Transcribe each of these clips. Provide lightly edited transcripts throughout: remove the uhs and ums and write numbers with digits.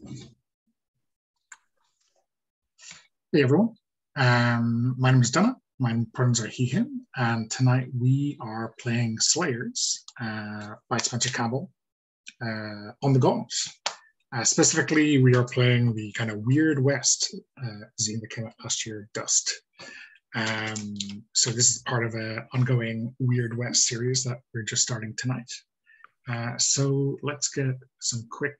Hey everyone, my name is Donna. My pronouns are he, him, and tonight we are playing Slingers by Spencer Campbell on the Gauntlet. Specifically, we are playing the kind of Weird West zine that came out last year, Dust. So this is part of an ongoing Weird West series that we're just starting tonight. So let's get some quick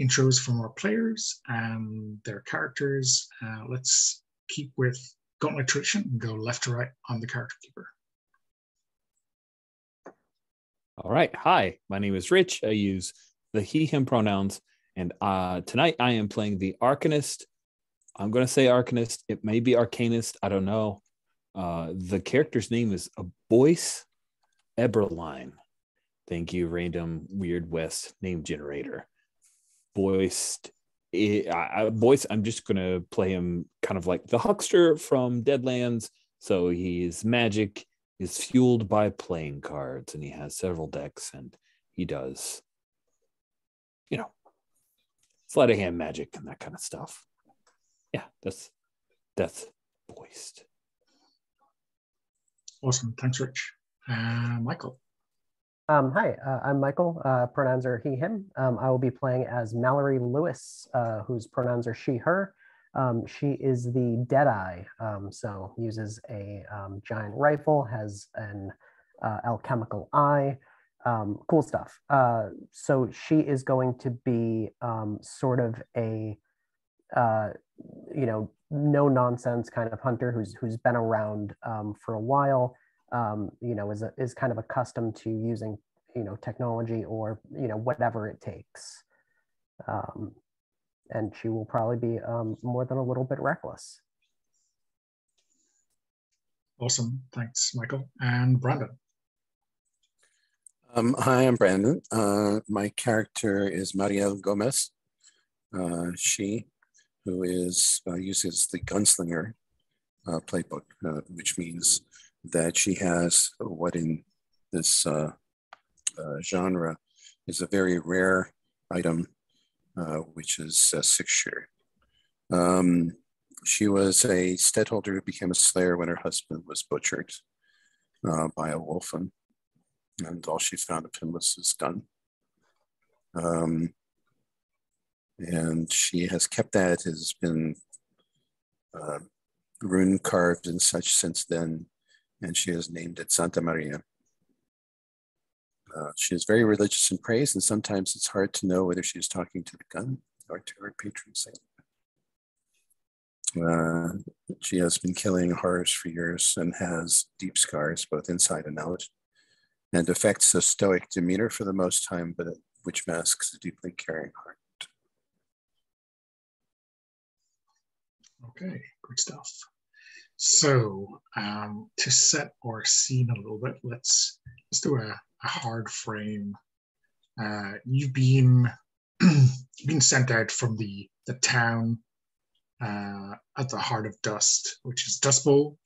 intros from our players and their characters. Let's keep with Gauntlet tradition and go left to right on the character keeper. All right. Hi, my name is Rich. I use the he, him pronouns. And tonight I am playing the Arcanist. I'm going to say Arcanist. It may be Arcanist. I don't know. The character's name is Boyce Eberline. Thank you, random Weird West name generator. Boyce, I'm just going to play him kind of like the huckster from Deadlands. So his magic is fueled by playing cards, and he has several decks, and he does, sleight of hand magic and that kind of stuff. Yeah, that's Boyce. Awesome. Thanks, Rich. Michael. Hi, I'm Michael. Pronouns are he, him. I will be playing as Mallory Lewis, whose pronouns are she, her. She is the Deadeye, so uses a giant rifle, has an alchemical eye, cool stuff. So she is going to be sort of a, no nonsense kind of hunter who's been around for a while. Is kind of accustomed to using, technology or, whatever it takes. And she will probably be more than a little bit reckless. Awesome. Thanks, Michael. And Brandon. Hi, I'm Brandon. My character is Marielle Gomez. She, who uses the Gunslinger playbook, which means that she has what in this genre is a very rare item, which is a 6-shooter. She was a steadholder who became a slayer when her husband was butchered by a wolfen, and all she found of him was his gun. And she has kept that. It has been rune carved and such since then, and she has named it Santa Maria. She is very religious and prays, and sometimes it's hard to know whether she is talking to the gun or to her patron saint. She has been killing horrors for years and has deep scars, both inside and out, and affects a stoic demeanor for the most time, but which masks a deeply caring heart. Okay, good stuff. So to set our scene a little bit, let's do a hard frame. You've been sent out from the town at the heart of Dust, which is Dust Bowl,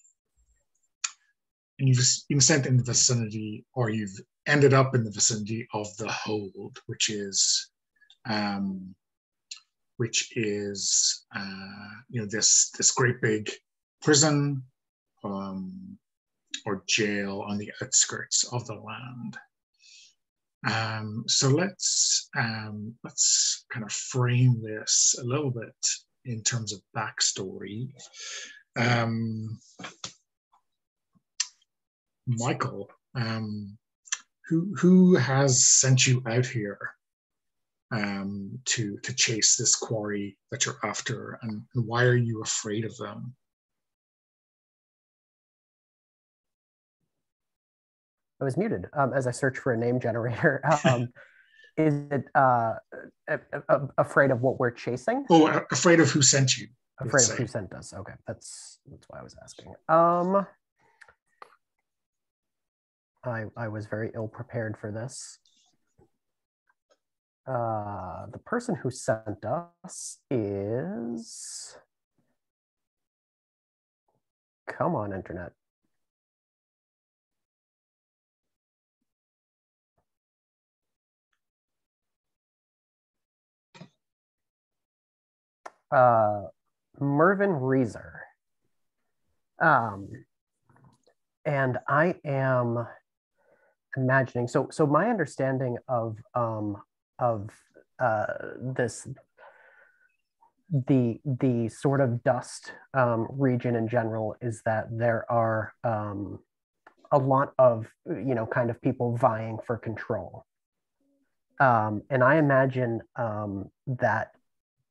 and you've been sent in the vicinity, or you've ended up in the vicinity of the Hold, which is this great big prison or jail on the outskirts of the land. So let's kind of frame this a little bit in terms of backstory. Michael, who has sent you out here to chase this quarry that you're after, and why are you afraid of them? I was muted as I search for a name generator. Is it afraid of what we're chasing? Oh, afraid of who sent you. Afraid of who sent us. Okay, that's why I was asking. I was very ill prepared for this. The person who sent us is... Come on, internet. Mervyn Reeser. And I am imagining, so my understanding of this, the sort of dust region in general, is that there are a lot of, kind of people vying for control. And I imagine that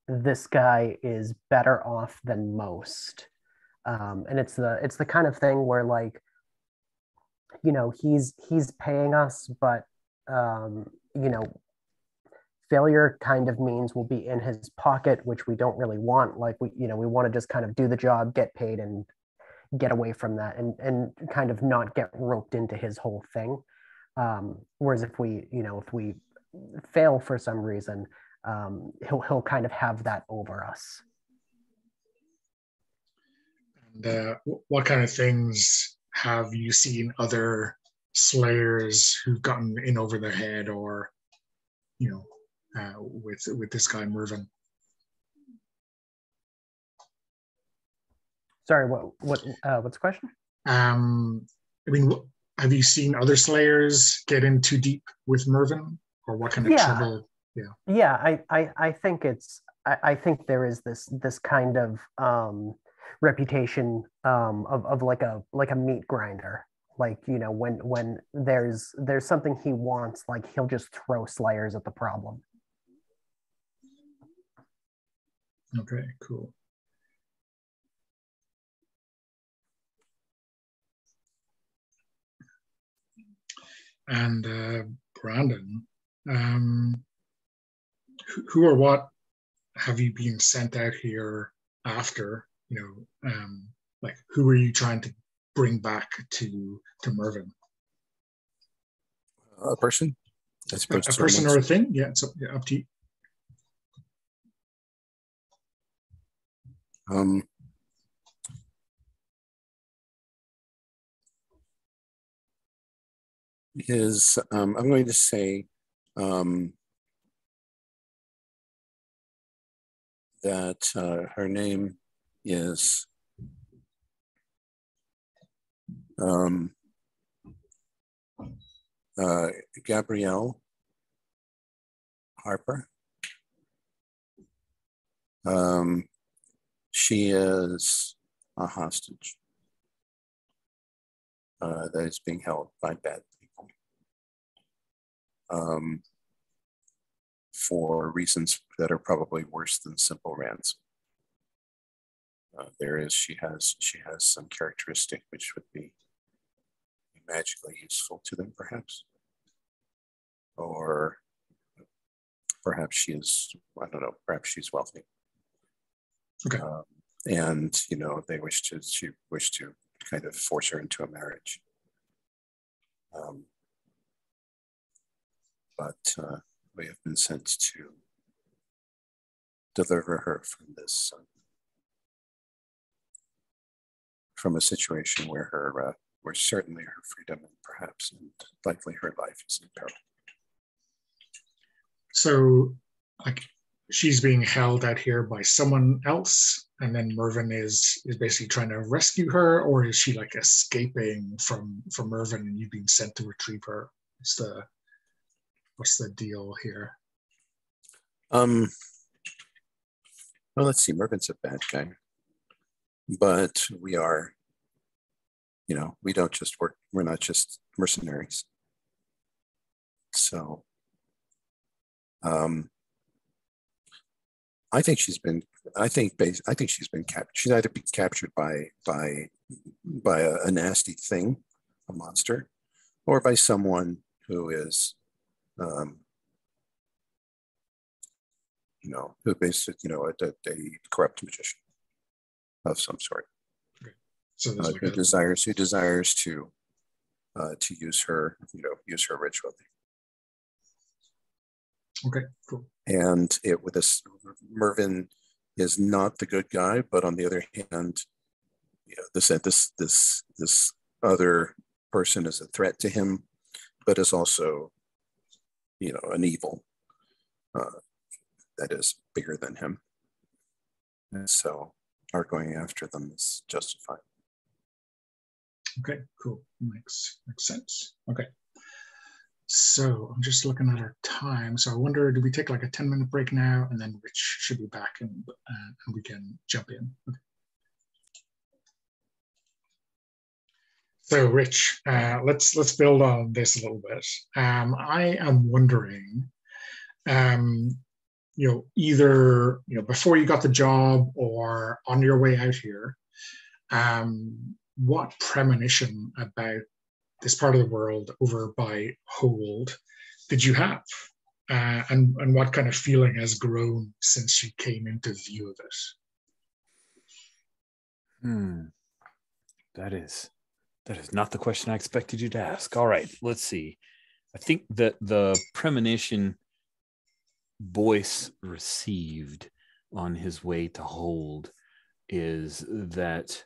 this guy is better off than most. And it's the kind of thing where, like, he's paying us, but failure kind of means we'll be in his pocket, which we don't really want. Like, we want to just kind of do the job, get paid, and get away from that, and kind of not get roped into his whole thing. Whereas if we fail for some reason, he'll kind of have that over us. And what kind of things have you seen other slayers who've gotten in over their head, or with this guy Mervyn? Sorry, what's the question? I mean, have you seen other slayers get in too deep with Mervyn, or what kind of trouble? Yeah, I think I think there is this kind of reputation of like a meat grinder. Like, when there's something he wants, like, he'll just throw slayers at the problem. Okay, cool. And Brandon, who or what have you been sent out here after? Like, who are you trying to bring back to Mervyn? A person? A person or a thing? Yeah, it's up to you. I'm going to say that her name is Gabrielle Harper. She is a hostage that is being held by bad people for reasons that are probably worse than simple ransom. She has some characteristic which would be magically useful to them, perhaps, or perhaps she is, I don't know, perhaps she's wealthy. Okay. And they wish to kind of force her into a marriage. But we have been sent to deliver her from this, from a situation where certainly her freedom and perhaps and likely her life is in peril. So, like, she's being held out here by someone else, and then Mervyn is basically trying to rescue her, or is she like escaping from Mervyn and you've been sent to retrieve her? What's the deal here? Well, let's see. Mervyn's a bad guy, but we are, we don't just work. We're not just mercenaries. So, I think she's been captured. She's either been captured by a nasty thing, a monster, or by someone who is, who basically, a corrupt magician of some sort. Okay. So who desires to use her, use her ritually. Okay, cool. And with this, Mervyn is not the good guy, but on the other hand, this other person is a threat to him, but is also, an evil that is bigger than him. And so our going after them is justified. Okay, cool. Makes sense. Okay. So I'm just looking at our time. So I wonder, do we take like a 10-minute break now, and then Rich should be back, and we can jump in. Okay. So Rich, let's build on this a little bit. I am wondering, either before you got the job or on your way out here, what premonition about this part of the world over by Hold did you have? And what kind of feeling has grown since you came into view of it? That is not the question I expected you to ask. All right, let's see. I think that the premonition Boyce received on his way to Hold is that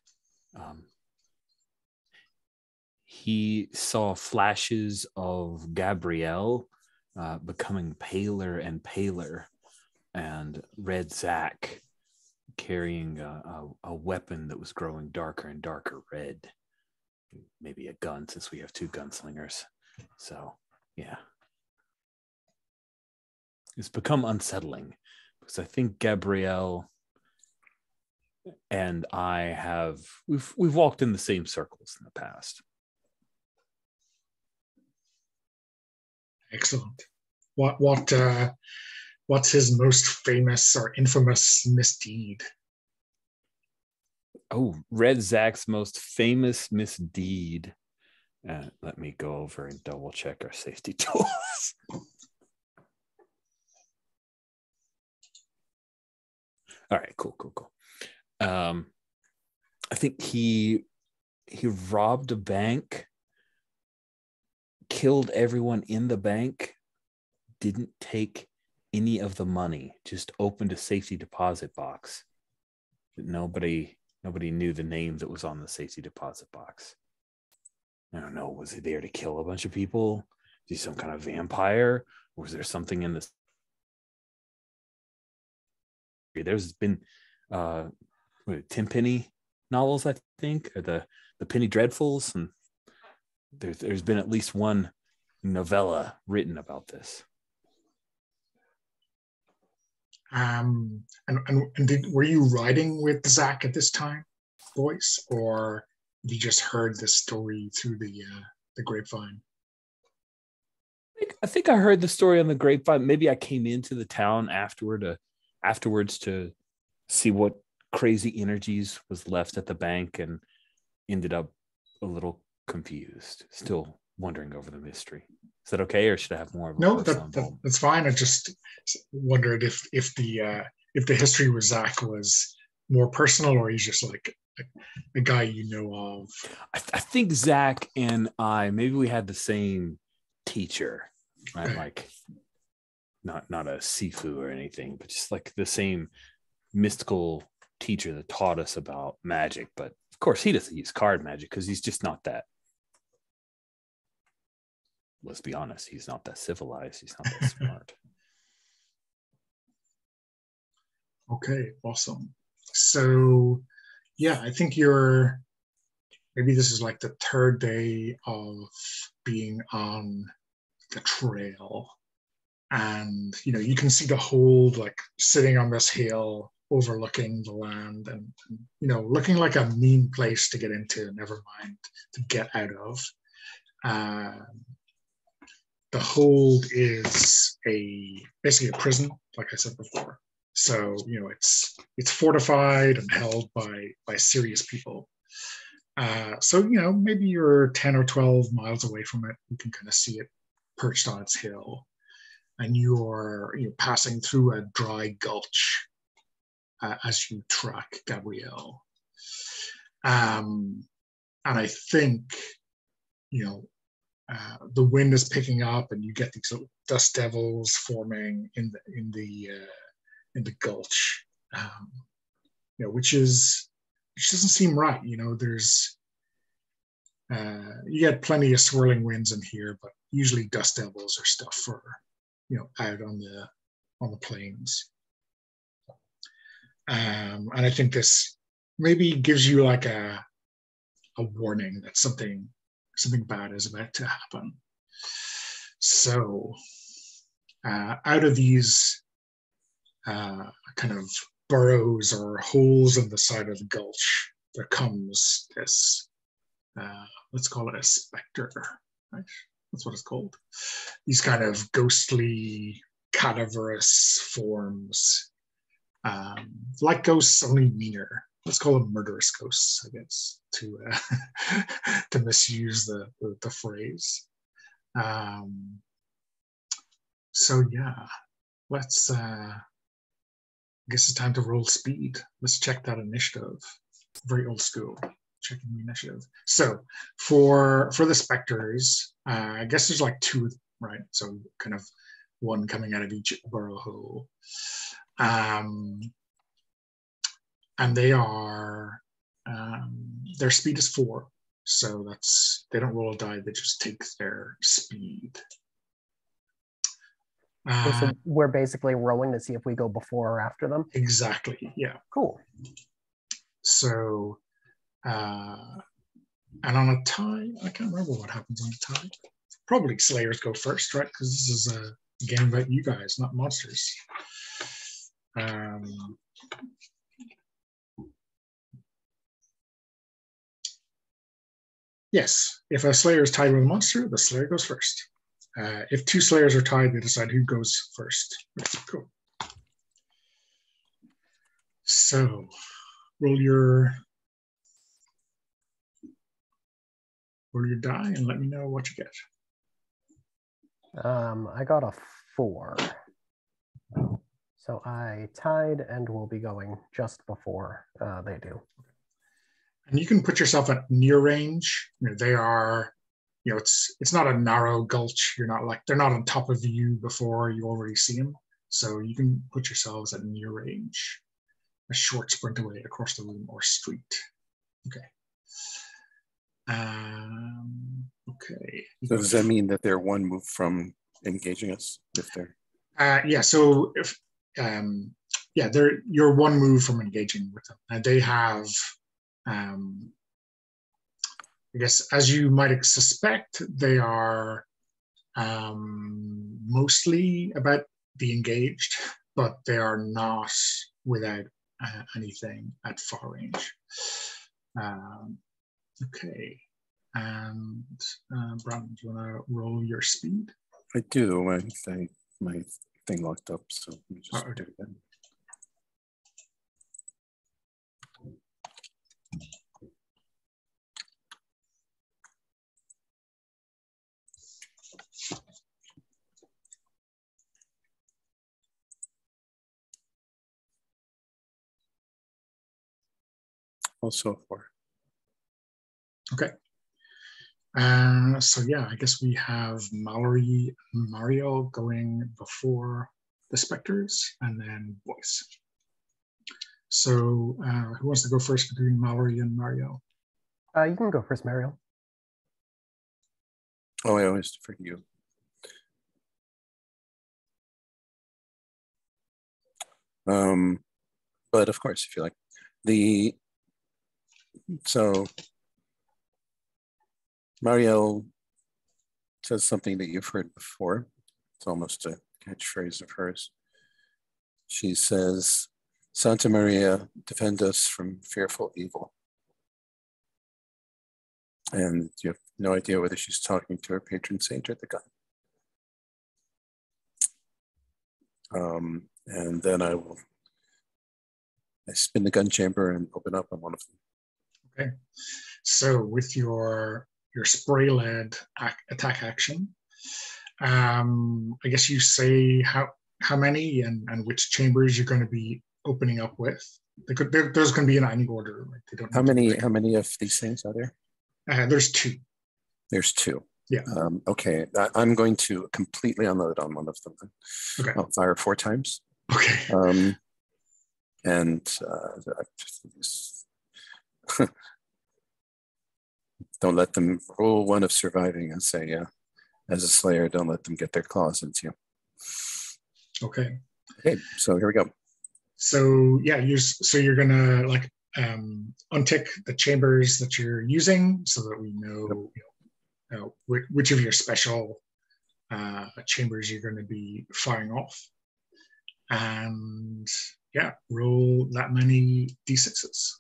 he saw flashes of Gabrielle becoming paler and paler, and Red Zack carrying a weapon that was growing darker and darker red. Maybe a gun, since we have two gunslingers. So, yeah. It's become unsettling because I think Gabrielle and I we've walked in the same circles in the past. Excellent. What's his most famous or infamous misdeed? Oh, Red Zack's most famous misdeed. Let me go over and double check our safety tools. All right, cool. I think he robbed a bank, killed everyone in the bank, didn't take any of the money, just opened a safety deposit box. Nobody knew the name that was on the safety deposit box. I don't know, was he there to kill a bunch of people? Is he some kind of vampire? Or was there something in this? There's been Tenpenny novels, I think, or the Penny Dreadfuls, and there's been at least one novella written about this. And were you riding with Zack at this time, Boyce, or you just heard this story through the grapevine? I think I heard the story on the grapevine. Maybe I came into the town afterwards to see what crazy energies was left at the bank, and ended up a little confused, still wondering over the mystery. Is that okay, or should I have more of a No, personal involvement? that's fine. I just wondered if the history with Zack was more personal, or he's just like a guy you know of. I think Zack and I, maybe we had the same teacher, right? Okay. Like not a Sifu or anything, but just like the same mystical teacher that taught us about magic. But of course, he doesn't use card magic because he's just not that. Let's be honest, he's not that civilized. He's not that smart. Okay, awesome. So, yeah, I think maybe this is like the third day of being on the trail. And, you can see the Hold like sitting on this hill overlooking the land, and looking like a mean place to get into, never mind to get out of. The Hold is basically a prison, like I said before. So it's fortified and held by serious people. So maybe you're 10 or 12 miles away from it. You can kind of see it perched on its hill, and you're passing through a dry gulch as you track Gabrielle. And I think the wind is picking up, and you get these little dust devils forming in the gulch, which doesn't seem right. There's you get plenty of swirling winds in here, but usually dust devils are stuff for out on the plains. And I think this maybe gives you like a warning that something bad is about to happen. So out of these kind of burrows or holes in the side of the gulch, there comes this, let's call it a specter, right? That's what it's called. These kind of ghostly, cadaverous forms, like ghosts, only meaner. Let's call them murderous ghosts, I guess, to to misuse the phrase. So yeah, let's. I guess it's time to roll speed. Let's check that initiative. Very old school. Checking the initiative. So for the specters, I guess there's like two, right? So kind of one coming out of each burrow hole. And they are, their speed is 4. So that's, they don't roll a die, they just take their speed. So we're basically rolling to see if we go before or after them? Exactly, yeah. Cool. So, and on a tie, I can't remember what happens on a tie. Probably Slayers go first, right? Because this is a game about you guys, not monsters. Yes, if a Slayer is tied with a monster, the Slayer goes first. If 2 Slayers are tied, they decide who goes first. That's cool. So, roll your die and let me know what you get. I got a 4. So I tied and will be going just before they do. And you can put yourself at near range. You know, they are, you know, it's not a narrow gulch. You're not like, they're not on top of you before you already see them. So you can put yourselves at near range, a short sprint away across the room or street. Okay. Okay. So does that mean that they're one move from engaging us? If they're yeah. So if you're one move from engaging with them, and they have, I guess, as you might suspect, they are mostly about the engaged, but they are not without anything at far range. Okay. And Brandon, do you want to roll your speed? I do. My thing locked up, so let me just do it again. Also 4. Okay. So yeah, I guess we have Marielle going before the specters, and then Voice. So who wants to go first between Mallory and Marielle? You can go first, Marielle. Oh, I always defer to you. But of course, if you like. So Marielle says something that you've heard before. It's almost a catchphrase of hers. She says, Santa Maria, defend us from fearful evil. And you have no idea whether she's talking to her patron saint or the gun. And then I spin the gun chamber and open up on one of them. Okay. So with your spray-led attack action, I guess you say how many and which chambers you're going to be opening up with. There's going to be in any order. Like they don't. How many of these things are there? There's 2. There's 2. Yeah. Okay. I'm going to completely unload on one of them. Okay. I'll fire 4 times. Okay. Don't let them roll 1 of surviving and say, as a Slayer, don't let them get their claws into you. Okay. Okay, so here we go. So yeah, you're gonna like untick the chambers that you're using so that we know, which of your special chambers you're going to be firing off, and yeah, roll that many d6s.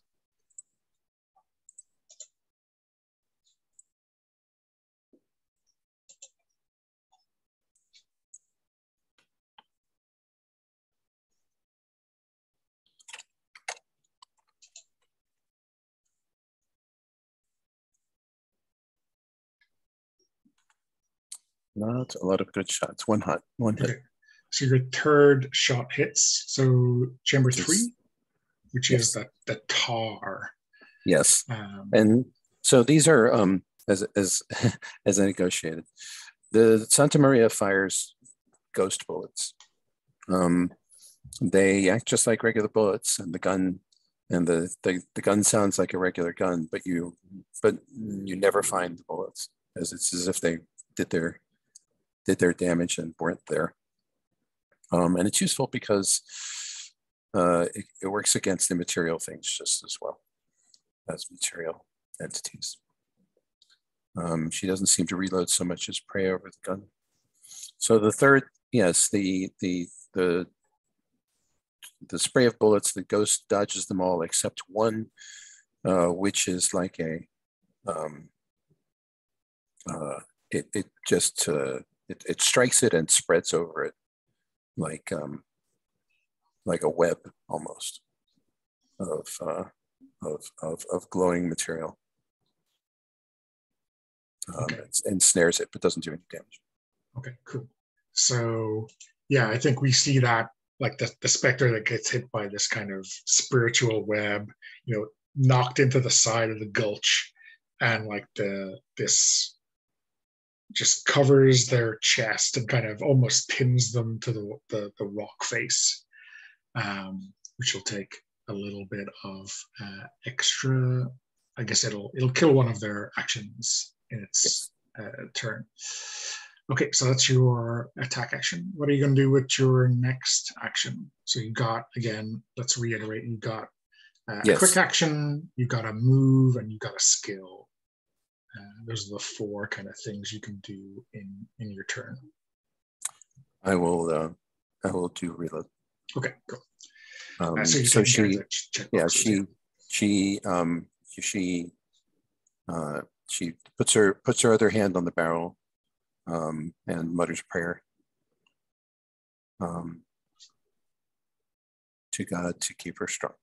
Not a lot of good shots. One hit. Okay. So your third shot hits. So chamber 3, which yes. is the tar. Yes. And so these are as I negotiated. The Santa Maria fires ghost bullets. They act just like regular bullets, and the gun sounds like a regular gun, but you never find the bullets, as it's as if they did their damage and weren't there. And it's useful because it works against immaterial things just as well as material entities. She doesn't seem to reload so much as pray over the gun. So the third, yes, the spray of bullets, the ghost dodges them all except one, which is like a it strikes it and spreads over it like a web almost of glowing material. Okay. And snares it, but doesn't do any damage. Okay, cool. So yeah, I think we see that like the specter that gets hit by this kind of spiritual web, knocked into the side of the gulch, and like this just covers their chest and kind of almost pins them to the rock face, which will take a little bit of extra. I guess it'll kill one of their actions in its turn. Okay, so that's your attack action. What are you going to do with your next action? So you got, again, let's reiterate, you got a quick action, you got a move, and you got a skill. Those are the 4 kind of things you can do in your turn. I will do reload. Okay, cool. So she puts her other hand on the barrel and mutters prayer to God to keep her strong.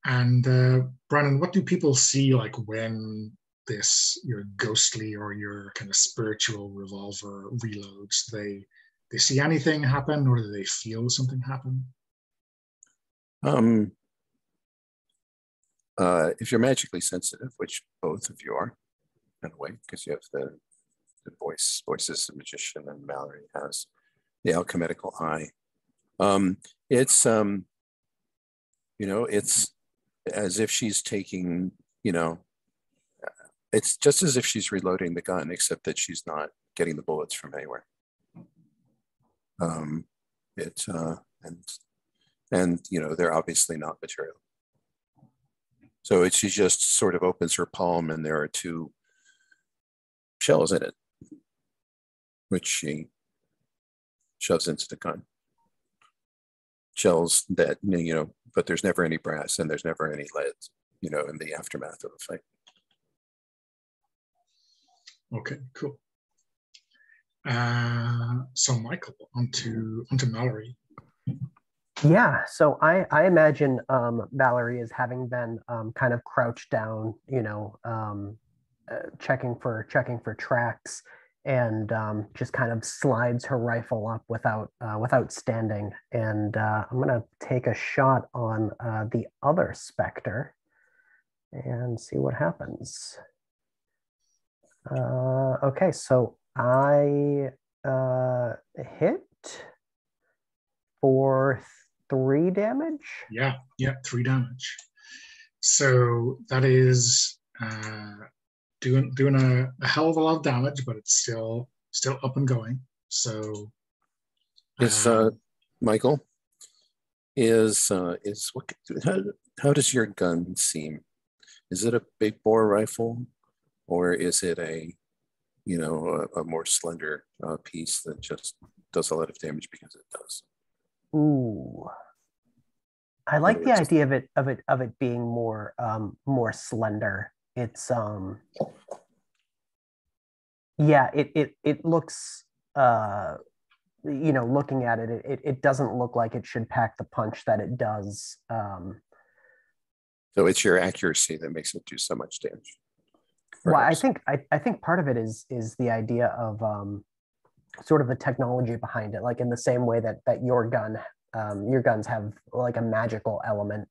And Brandon, what do people see like when your ghostly or your kind of spiritual revolver reloads? They see anything happen, or do they feel something happen? If you're magically sensitive, which both of you are, in a way, because you have the voices the magician, and Mallory has the alchemical eye. It's as if she's taking, it's just as if she's reloading the gun, except that she's not getting the bullets from anywhere. They're obviously not material. So she just sort of opens her palm, and there are 2 shells in it, which she shoves into the gun. Shells that, but there's never any brass and there's never any lead, in the aftermath of a fight. Okay, cool. So Michael, onto Mallory. Yeah, so I imagine Valerie is having been kind of crouched down, checking for tracks, and just kind of slides her rifle up without standing. And I'm gonna take a shot on the other Spectre and see what happens. Okay, so I hit for 3 damage. Yeah, 3 damage. So that is doing a hell of a lot of damage, but it's still up and going. So it's Michael. what? How does your gun seem? Is it a big bore rifle, or is it a a more slender piece that just does a lot of damage because it does? Ooh, I In other like the words, idea of it being more slender. It's yeah, it looks looking at it doesn't look like it should pack the punch that it does. so it's your accuracy that makes it do so much damage. Well, Perhaps. I think part of it is the idea of sort of the technology behind it, like in the same way that your guns have like a magical element.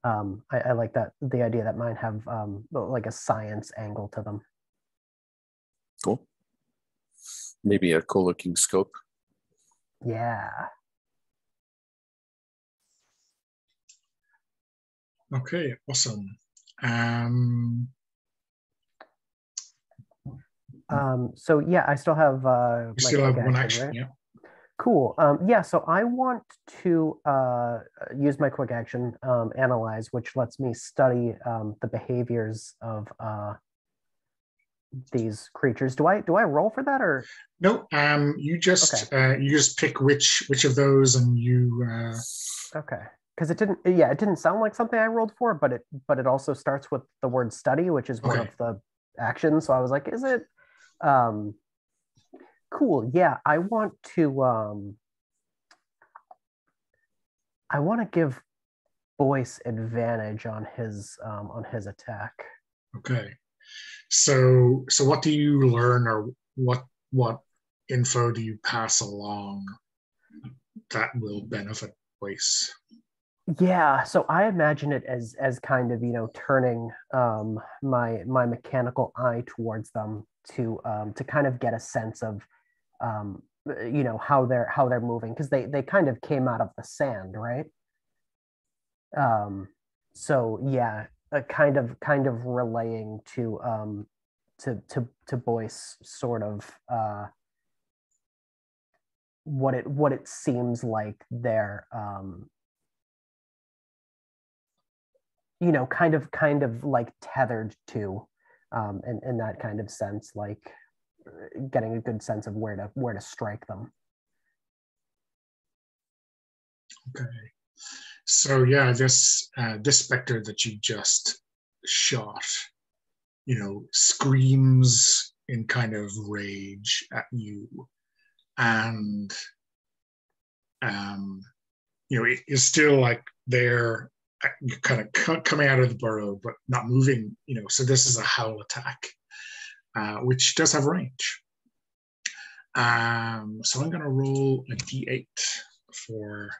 I like that the idea that mine have like a science angle to them. Cool. Maybe a cool looking scope. Yeah. Okay, awesome. So yeah, I still have You my still have quick one action, action, right? yeah. Cool. Yeah, so I want to use my quick action, analyze, which lets me study the behaviors of these creatures. Do I roll for that, or No, you just pick which of those, and you okay? Because it didn't sound like something I rolled for, but it also starts with the word study, which is one okay. of the actions. So I was like, is it cool? Yeah, I want to give Boyce advantage on his attack. Okay. So what do you learn, or what info do you pass along that will benefit Boyce? Yeah, so I imagine it as kind of turning my mechanical eye towards them to kind of get a sense of how they're moving, because they kind of came out of the sand, right? So yeah, kind of relaying to Boyce sort of what it seems like they're kind of like tethered to, in that kind of sense, like getting a good sense of where to strike them. Okay. So yeah, this specter that you just shot, screams in kind of rage at you, and it is still like they're kind of coming out of the burrow, but not moving. So this is a Howl Attack, which does have range. So I'm gonna roll a d8 for.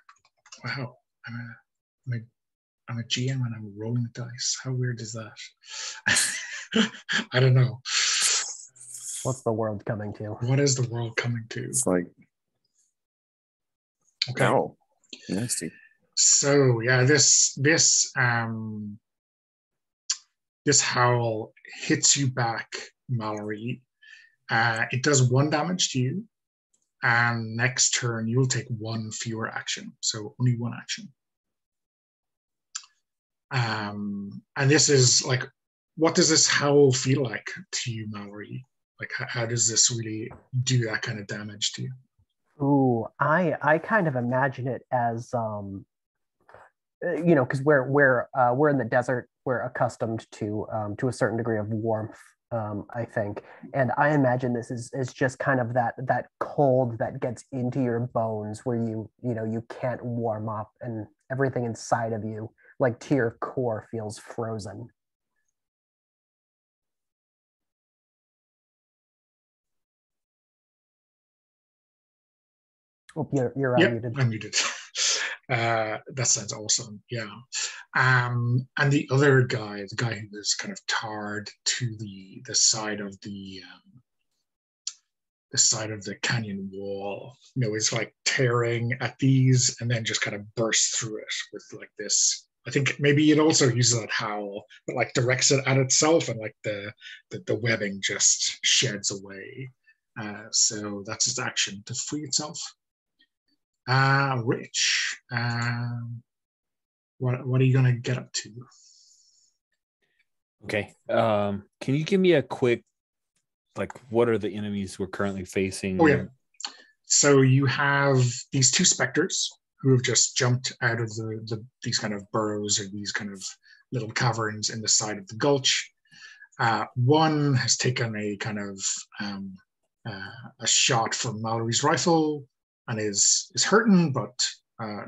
Wow, I'm a GM and I'm rolling the dice. How weird is that? I don't know. What's the world coming to? What is the world coming to? It's like, okay. Ow, nasty. So yeah, this howl hits you back, Mallory. It does 1 damage to you, and next turn you'll take 1 fewer action, so only 1 action. And this is like, what does this howl feel like to you, Mallory? Like, how does this really do that kind of damage to you? Ooh, I kind of imagine it as because we're in the desert, we're accustomed to a certain degree of warmth, I think, and I imagine this is just kind of that cold that gets into your bones, where you can't warm up, and everything inside of you, like to your core, feels frozen. Oh, you're unmuted. I'm muted. That sounds awesome. Yeah. And the other guy, the guy who was kind of tarred to the side of the canyon wall, is like tearing at these, and then just kind of bursts through it with like this. I think maybe it also uses that howl, but like directs it at itself, and like the webbing just sheds away. So that's its action, to free itself. Rich, what are you gonna get up to? Okay. Can you give me a quick, like, what are the enemies we're currently facing? Oh yeah. So you have these two specters who have just jumped out of these kind of burrows or these kind of little caverns in the side of the gulch. One has taken a kind of a shot from Mallory's rifle and is hurting, but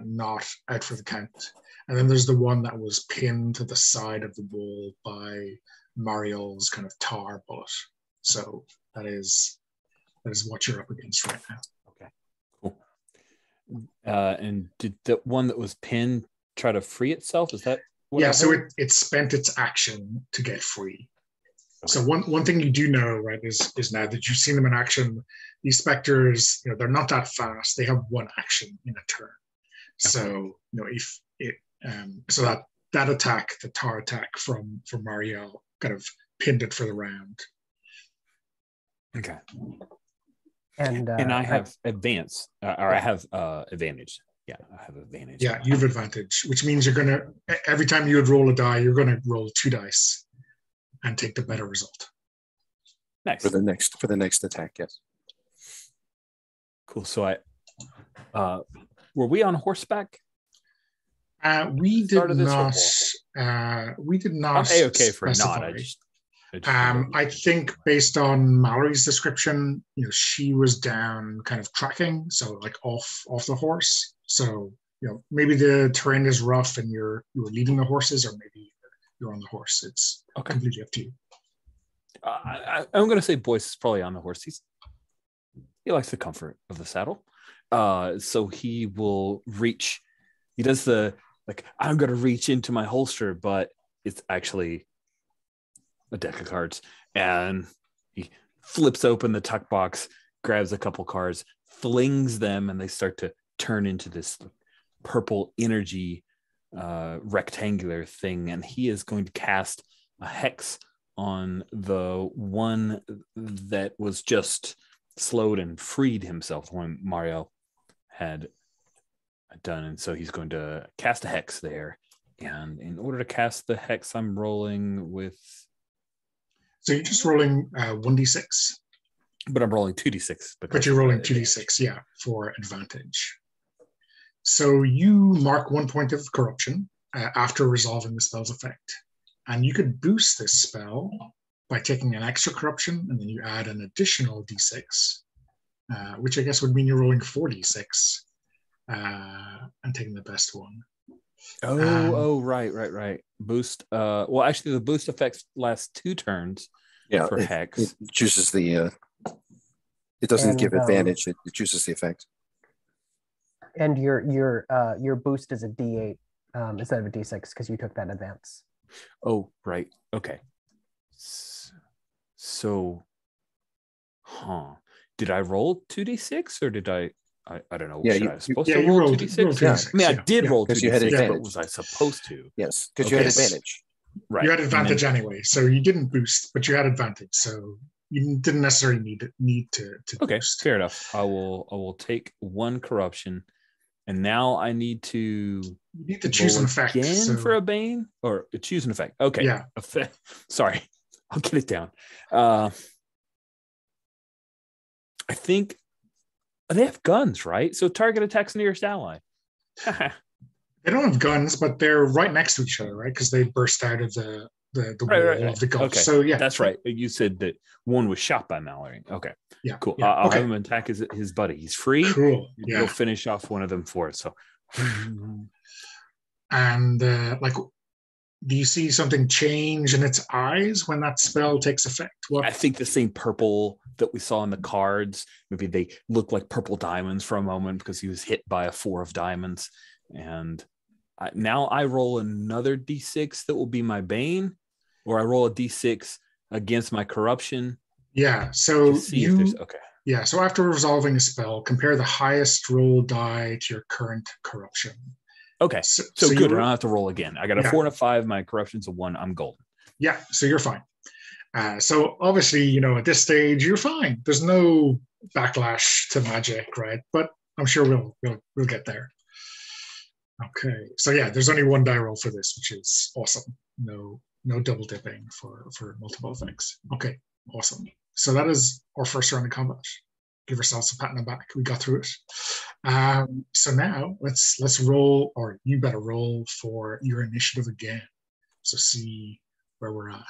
not out for the count. And then there's the one that was pinned to the side of the wall by Marielle's kind of tar bullet. So that is what you're up against right now. Okay, cool. And did the one that was pinned try to free itself? Is that what? Yeah, so it spent its action to get free. Okay. So one thing you do know, right, is now that you've seen them in action, these specters, they're not that fast. They have one action in a turn. Okay. So if it so that attack, the tar attack from Marielle, kind of pinned it for the round. Okay. And I have advance, or I have advantage. Yeah, I have advantage. Yeah, you have advantage, which means you're gonna every time you would roll a die, you're gonna roll 2 dice and take the better result. Nice. For the next attack, yes. Cool. So were we on horseback? We did not. We did not. I'm A-okay for specify. not. I think based on Mallory's description, she was down, kind of tracking, so like off the horse. So maybe the terrain is rough and you were leading the horses, or maybe you're on the horse. It's completely up to you. I'm going to say Boyce is probably on the horse. He likes the comfort of the saddle. So he will reach. He does I'm going to reach into my holster, but it's actually a deck of cards. And he flips open the tuck box, grabs a couple cards, flings them, and they start to turn into this purple energy rectangular thing. And he is going to cast a hex on the one that was just slowed and freed himself when Marielle had done. And so he's going to cast a hex there. And in order to cast the hex, I'm rolling with... So you're just rolling 1d6? But I'm rolling 2d6. But you're rolling 2d6, yeah, for advantage. So you mark 1 point of corruption after resolving the spell's effect. And you could boost this spell by taking an extra corruption, and then you add an additional d6, which I guess would mean you're rolling 4d6 and taking the best one. Right. Boost. Well, actually, the boost effects last 2 turns. Yeah, for hex. It chooses the. It doesn't give advantage. It chooses the effect. And your boost is a D8 instead of a D6 because you took that advance. Oh, right. Okay. So, did I roll 2d6 or did I don't know. Yeah, I was supposed to roll 2d6? Yeah. I mean, I did roll 2d6, you had advantage. but was I supposed to? Yes, because you had advantage. Right. You had advantage anyway, so you didn't boost, but you had advantage, so you didn't necessarily need to okay, boost. fair enough. I will take 1 corruption, and now I need to... You need to choose an effect. Again for a Bane? Or choose an effect. Okay. Yeah. Sorry. I'll get it down. I think they have guns, right? So target attacks nearest ally. They don't have guns, but they're right next to each other, right? Because they burst out of the wall of the gulf. Okay. So yeah, that's right. You said that one was shot by Mallory. Okay. Yeah. Cool. Yeah. I'll have him attack his buddy. He's free. Cool. Yeah. He'll finish off one of them for us. So. And do you see something change in its eyes when that spell takes effect? I think the same purple that we saw in the cards. Maybe they look like purple diamonds for a moment because he was hit by a 4 of diamonds. And now I roll another d6 that will be my Bane, or I roll a d6 against my corruption. Yeah. So okay. Yeah. So after resolving a spell, compare the highest roll die to your current corruption. Okay. So good. I don't have to roll again. I got a 4 and a 5. My corruption's a 1. I'm golden. Yeah. So you're fine. So obviously, at this stage, you're fine. There's no backlash to magic, right? But I'm sure we'll get there. Okay, so yeah, there's only one die roll for this, which is awesome. No double dipping for multiple effects. Okay, awesome. So that is our first round of combat. Give ourselves a pat on the back. We got through it. So now let's roll, or you better roll for your initiative again. So see where we're at.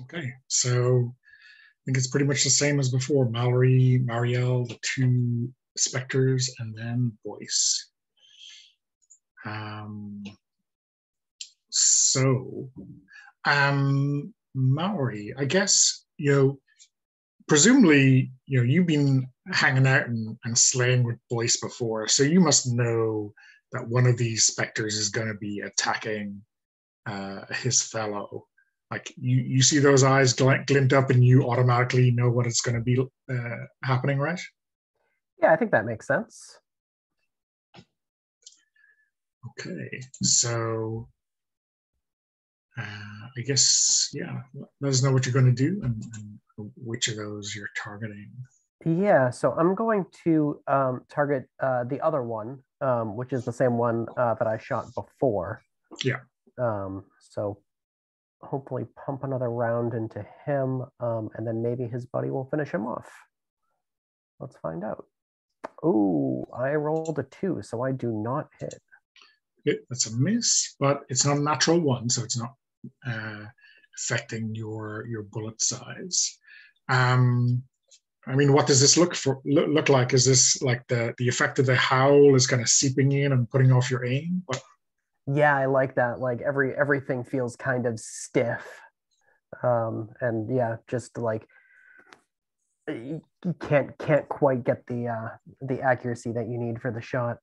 Okay, so I think it's pretty much the same as before. Mallory, Marielle, the two specters, and then Boyce. Mallory, I guess, presumably, you've been hanging out and slaying with Boyce before, so you must know that one of these specters is going to be attacking his fellow. Like you see those eyes glint up, and you automatically know what it's going to be happening, right? Yeah, I think that makes sense. Okay, so I guess, yeah, let us know what you're going to do and which of those you're targeting. Yeah, so I'm going to target the other one, which is the same one that I shot before. Yeah. So hopefully pump another round into him, and then maybe his buddy will finish him off. Let's find out. Oh, I rolled a 2, so I do not hit. That's a miss, but it's not a natural one, so it's not affecting your bullet size. I mean, what does this look like? Is this like the effect of the howl is kind of seeping in and putting off your aim? But yeah, I like that. Like everything feels kind of stiff, and yeah, just like you can't quite get the accuracy that you need for the shot.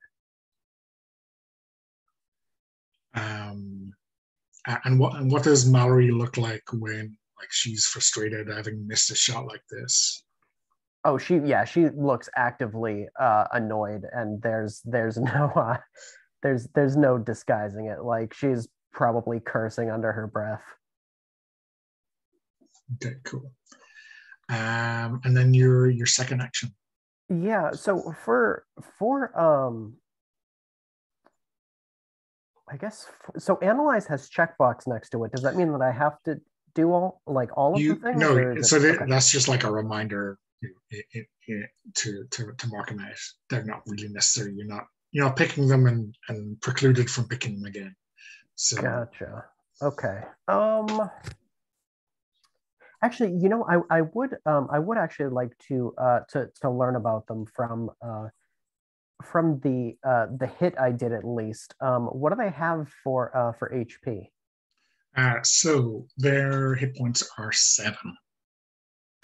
And what does Mallory look like when she's frustrated having missed a shot like this? Oh, she looks actively annoyed, and there's no there's no disguising it. Like she's probably cursing under her breath. Okay, cool. And then your second action. Yeah, so for I guess so analyze has checkbox next to it. Does that mean that I have to do all of the things? No, so that's just like a reminder to mark them out. They're not really necessary. You're not picking them and precluded from picking them again. So gotcha. Okay. Actually, I would actually like to learn about them from the hit I did at least. What do they have for HP? So their hit points are 7.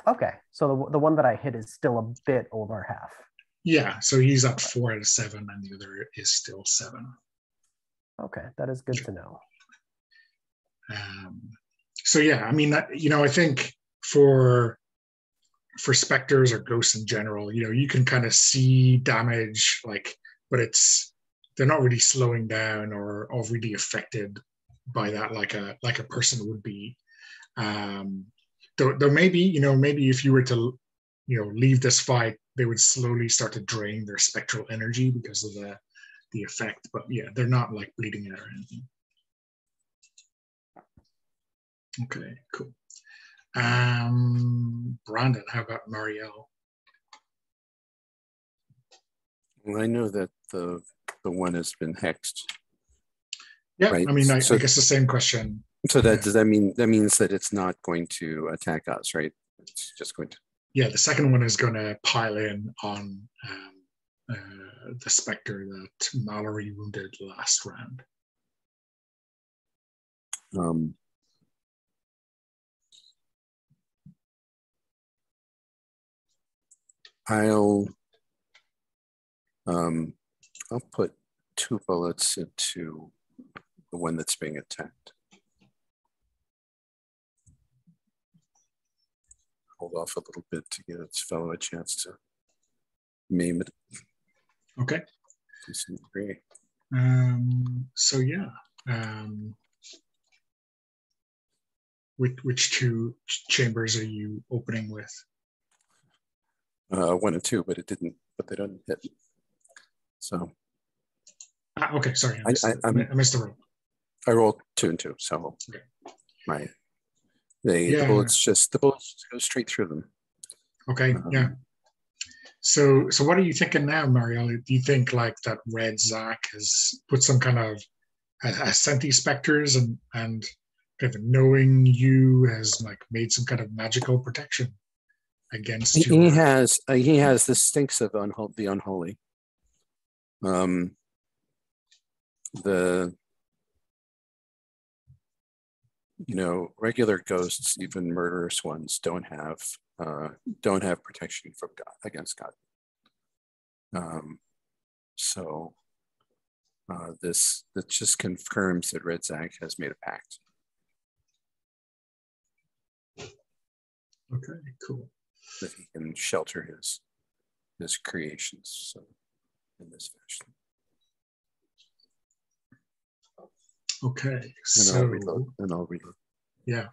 Okay, so the one that I hit is still a bit over half. Yeah, so he's at 4 out of 7, and the other is still 7. Okay, that is good to know. So yeah, I mean, I think for specters or ghosts in general, you can kind of see damage, but they're not really slowing down or really affected by that like a person would be. Though maybe if you were to leave this fight, they would slowly start to drain their spectral energy because of the effect. But yeah, they're not like bleeding out or anything. Okay, cool. Brandon, how about Marielle? Well, I know that the one has been hexed. Yeah, right? I mean, I guess the same question. So does that means that it's not going to attack us, right? It's just going to. Yeah, the second one is going to pile in on the specter that Mallory wounded last round. I'll put 2 bullets into the one that's being attacked. Hold off a little bit to give its fellow a chance to maim it. Okay. To some degree. So yeah. Which 2 chambers are you opening with? 1 and 2, but they don't hit. So. Okay, sorry, I missed the roll. I rolled 2 and 2, so okay. The bullets just go straight through them. Okay, yeah. So what are you thinking now, Marielle? Do you think like that Red Zack has put some kind of has sent these specters and kind of knowing you has like made some kind of magical protection against you? He has the stinks of the unholy. Regular ghosts, even murderous ones, don't have protection from God against God. This just confirms that Red Zack has made a pact. Okay, cool. That he can shelter his creations in this fashion. Okay, and I'll reload. Yeah.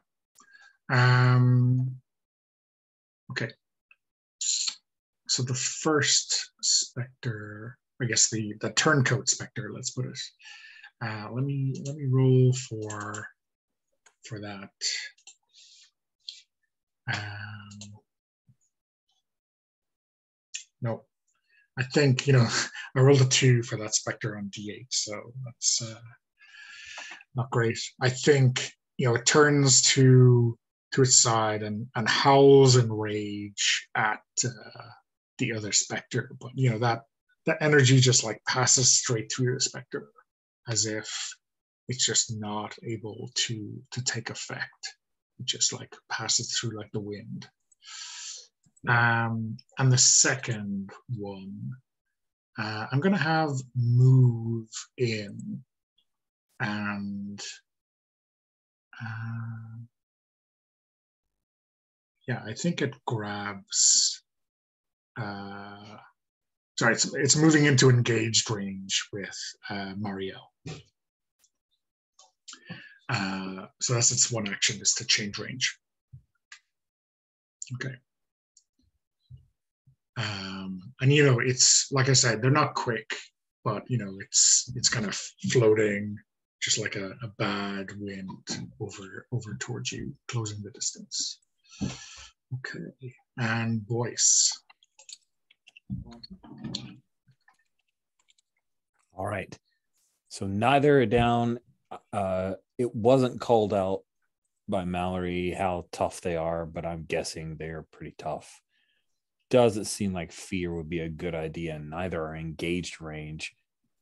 Okay. So the first specter, I guess the turncoat specter, let's put it. Let me roll for that. No, I think I rolled a 2 for that specter on D8, so that's not great. I think it turns to its side and howls in rage at the other specter, but that energy just like passes straight through the specter as if it's just not able to take effect. It just like passes through like the wind. And the second one, I'm gonna have move in and I think it grabs. Sorry, it's moving into engaged range with Marielle. So that's its one action, is to change range. Okay. And it's like I said, they're not quick, but it's kind of floating, just like a bad wind over towards you, closing the distance. Okay, and Boyce. All right. So neither are down. It wasn't called out by Mallory how tough they are, but I'm guessing they're pretty tough. Doesn't seem like fear would be a good idea, and neither are engaged range.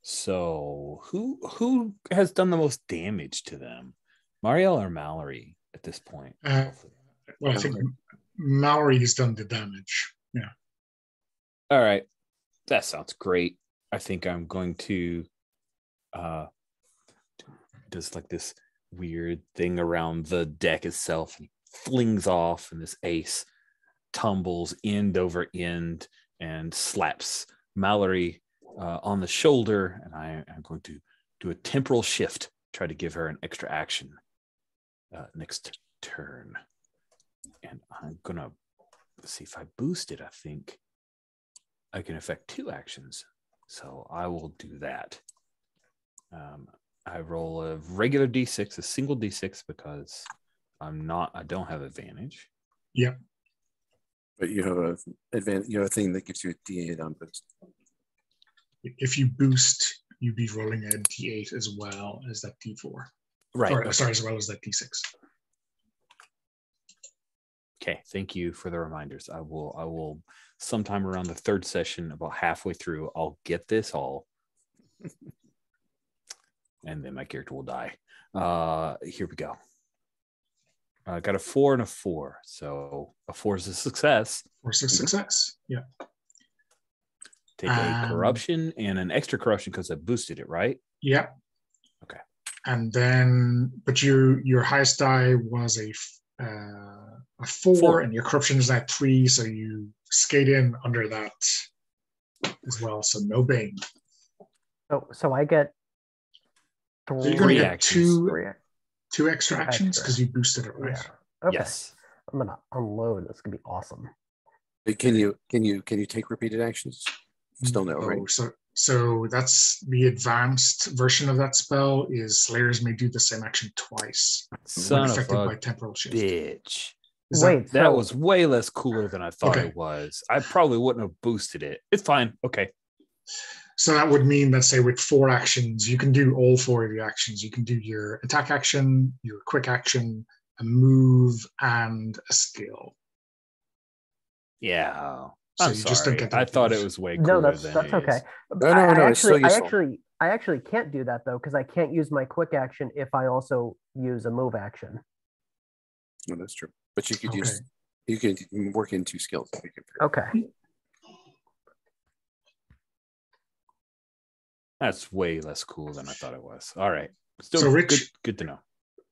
So who has done the most damage to them? Marielle or Mallory at this point? Well, I think Mallory has done the damage. Yeah. All right. That sounds great. I think I'm going to does like this weird thing around the deck itself and flings off, and this ace tumbles end over end and slaps Mallory on the shoulder, and I am going to do a temporal shift, try to give her an extra action next turn. And I'm gonna see if I boost it. I think I can affect 2 actions, so I will do that. I roll a regular d6, a single d6, because I don't have advantage. Yeah. But you have a thing that gives you a D8 on boost. If you boost, you'd be rolling a D8 as well as that D4. Right. Or, sorry, as well as that D6. Okay, thank you for the reminders. I will sometime around the 3rd session, about halfway through, I'll get this all. And then my character will die. Here we go. I got a 4 and a 4. So a 4 is a success. 4 is a success. Yeah. take a corruption and an extra corruption because I boosted it, right? Yeah. Okay. And then, but your highest die was a 4, and your corruption is at 3, so you skate in under that as well. So no Bane. So I get So you're going to get actions. two extra actions because you boosted it, right? Yeah. Okay. Yes. I'm gonna unload. That's gonna be awesome. Can you take repeated actions? Still no, right? So that's the advanced version of that spell. Is Slayers may do the same action twice Son when of affected a by temporal shift. bitch. That was way less cooler than I thought it was. I probably wouldn't have boosted it. It's fine. Okay. So that would mean that, say, with 4 actions, you can do all 4 of your actions. You can do your attack action, your quick action, a move, and a skill. Yeah. So I'm you sorry. just don't get I thought it was way cooler. No, that's okay. No, I actually can't do that though, because I can't use my quick action if I also use a move action. No, that's true. But you could work in 2 skills. Okay. That's way less cool than I thought it was. All right. Still so Rich, good to know.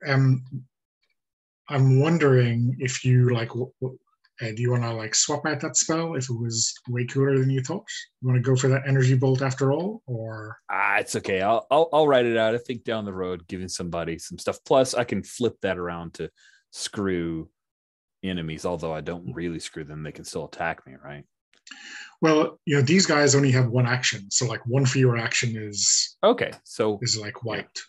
I'm wondering if you do you want to swap out that spell if it was way cooler than you thought? You want to go for that energy bolt after all, or? It's okay. I'll write it out. I think down the road, giving somebody some stuff. Plus, I can flip that around to screw enemies. Although I don't really screw them, they can still attack me, right? Well, these guys only have 1 action, so 1 for your action is okay. So is wiped.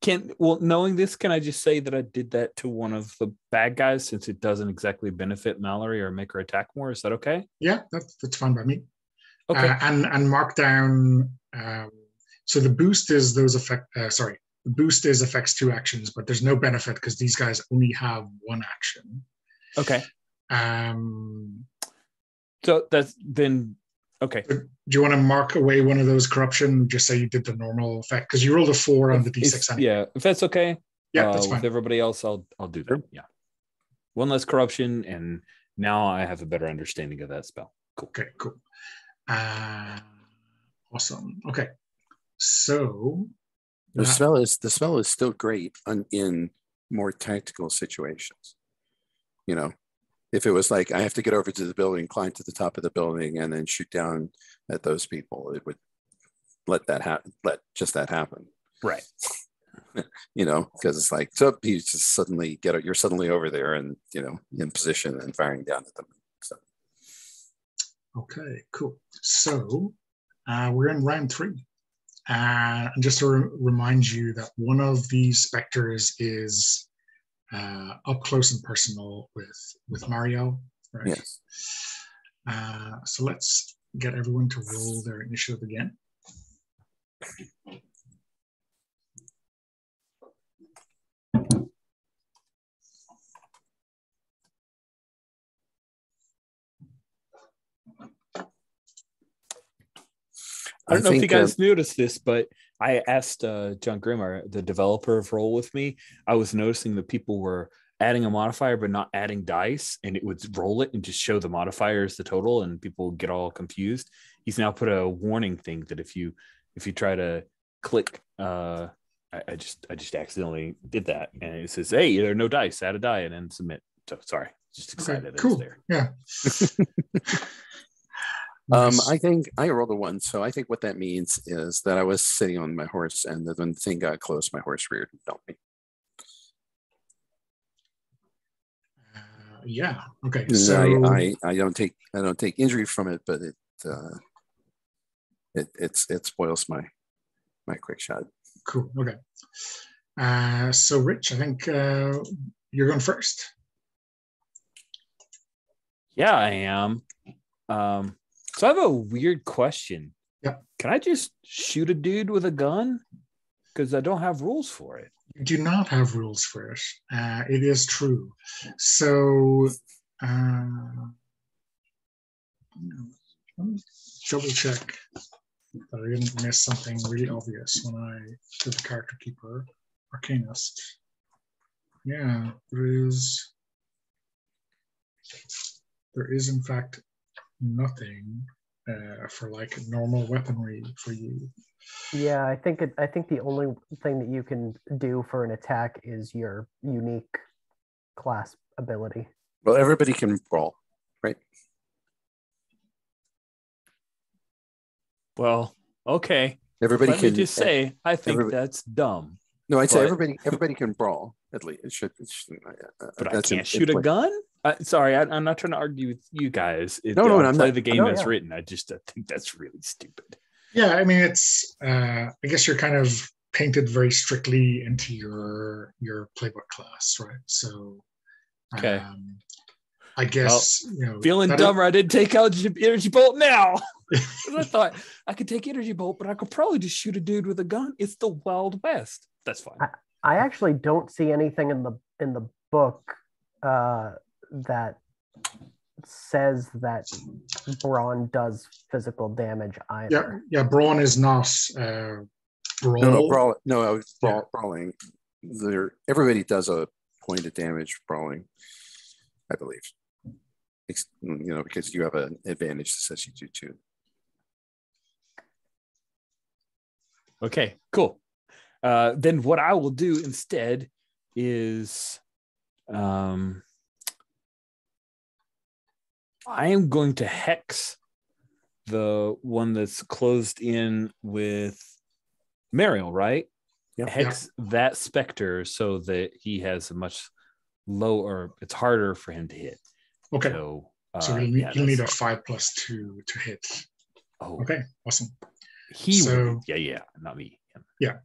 Yeah. Knowing this, can I just say that I did that to one of the bad guys since it doesn't exactly benefit Mallory or make her attack more? Is that okay? Yeah, that's fine by me. Okay. And mark down. So the boost is the boost is affects 2 actions, but there's no benefit because these guys only have 1 action. Okay. So that's then okay. Do you want to mark away one of those corruption? Just say you did the normal effect because you rolled a 4 on the d6 anyway. Yeah, if that's okay. Yeah, that's fine. With everybody else, I'll do that. Yeah. 1 less corruption, and now I have a better understanding of that spell. Cool. Okay, cool. Awesome. Okay, so the spell is still great in more tactical situations. If it was like I have to get over to the building, climb to the top of the building, and then shoot down at those people, it would let that happen. Let just that happen, right? Because it's like so you just suddenly you're suddenly over there and in position and firing down at them. So. Okay, cool. So we're in round 3, and just to remind you that one of these specters is up close and personal with Marielle, right? Yes. So let's get everyone to roll their initiative again. I don't know if you guys noticed this, but I asked John Grimm, the developer of Roll With Me. I was noticing that people were adding a modifier but not adding dice, and it would roll it and just show the modifier as the total, and people would get all confused. He's now put a warning thing that if you try to click, I just accidentally did that, and it says, "Hey, there are no dice. Add a die and then submit." So sorry, just excited. Okay, cool. There. Yeah. I think I rolled a 1, so I think what that means is that I was sitting on my horse, and when the thing got close, my horse reared and felt me. Yeah. Okay. So I don't take injury from it, but it spoils my quick shot. Cool. Okay. So Rich, I think you're going first. Yeah, I am. So I have a weird question. Yeah. Can I just shoot a dude with a gun? Because I don't have rules for it. You do not have rules for it. It is true. So let me double check that I didn't miss something really obvious when I did the character keeper arcanist. Yeah, there is in fact nothing for like normal weaponry for you. Yeah, I think the only thing that you can do for an attack is your unique class ability. Well, everybody can brawl, right? Well, okay. Everybody Let me can just say, I think everybody- that's dumb. No, I'd say but- everybody can brawl at least. But I can't shoot a gun? Sorry, I'm not trying to argue with you guys. No, I'll I'm play not. the game No, as yeah. written. I think that's really stupid. Yeah, I mean, it's. I guess you're kind of painted very strictly into your playbook class, right? So, Okay. I guess Feeling that dumber, I didn't take out energy bolt now. 'Cause I thought I could take energy bolt, but I could probably just shoot a dude with a gun. It's the Wild West. That's fine. I actually don't see anything in the book that says that brawn does physical damage either. Yeah. Brawn is not brawl. No, brawl. No, I was brawling. Everybody does a point of damage brawling, I believe. Because you have an advantage that says you do too. Okay, cool. Then what I will do instead is I am going to hex the one that's closed in with Marielle, right? Yep. Hex that specter so that he has a much lower, it's harder for him to hit. Okay. So you'll need a 5+2 to hit. Oh, Okay, awesome. He will. Yeah, not me. Him. Yeah.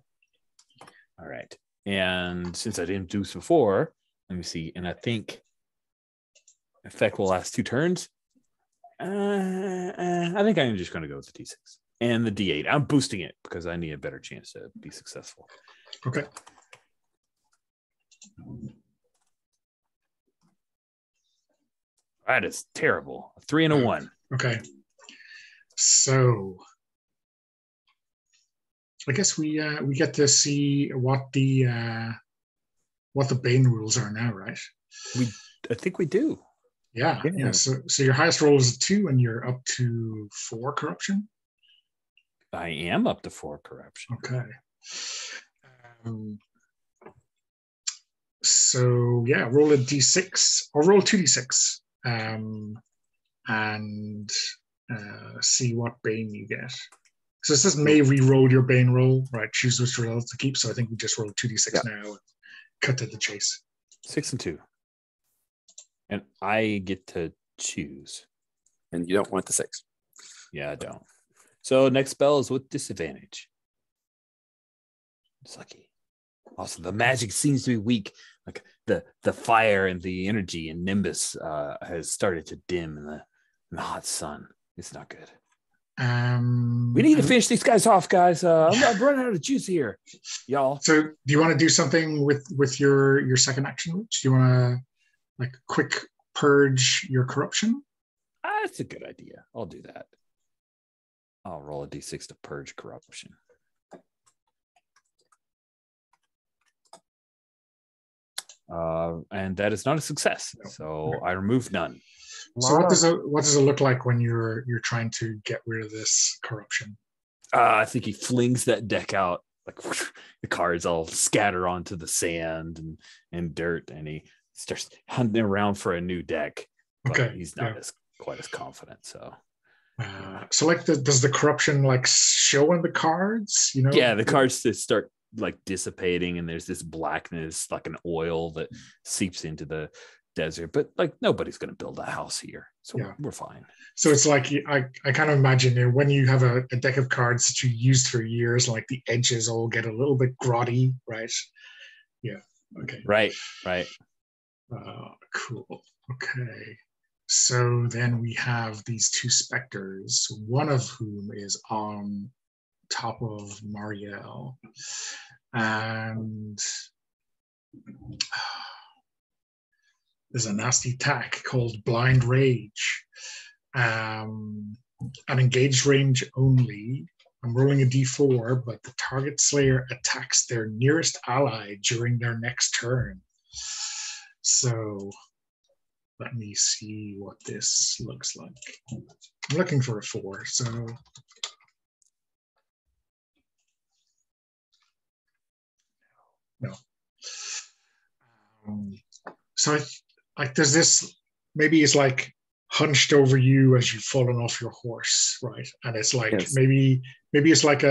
All right. And since I didn't do this before, let me see. And I think effect will last 2 turns. I think I'm just going to go with the D6 and the D8. I'm boosting it because I need a better chance to be successful. Okay. That is terrible. A 3 and a 1. Okay. So I guess we get to see what the Bane rules are now, right? I think we do. Yeah. So your highest roll is a 2, and you're up to 4 corruption. I am up to 4 corruption. Okay. So yeah, roll a d6 or roll 2d6, and see what Bane you get. So it says may re-roll your Bane roll, right? Choose which results to keep. So I think we just roll 2d6 now and cut to the chase. 6 and 2. And I get to choose. And you don't want the 6. Yeah, I don't. So next spell is with disadvantage. Sucky. Also, the magic seems to be weak. Like the fire and the energy in Nimbus has started to dim in the hot sun. It's not good. We need to finish these guys off, guys. I'm running out of juice here, y'all. So do you want to do something with your second action? Do you want to like quick purge your corruption? That's a good idea. I'll do that. I'll roll a d6 to purge corruption. And that is not a success. So I remove none. So what does it look like when you're trying to get rid of this corruption? I think he flings that deck out, like the cards all scatter onto the sand and dirt, and he starts hunting around for a new deck. But he's not quite as confident. So like does the corruption like show in the cards? Yeah, the cards just start like dissipating, and there's this blackness like an oil that seeps into the desert, but like nobody's going to build a house here, so we're fine. So it's like I kind of imagine when you have a deck of cards that you used for years, like the edges all get a little bit grotty, right? Yeah. Okay. Right. Cool. Okay. So then we have these 2 specters, one of whom is on top of Marielle, and there's a nasty attack called Blind Rage. An engaged range only. I'm rolling a d4, but the target slayer attacks their nearest ally during their next turn. So let me see what this looks like. I'm looking for a 4, so no. So like there's this, maybe it's like hunched over you as you've fallen off your horse, right? And it's like Yes. maybe it's like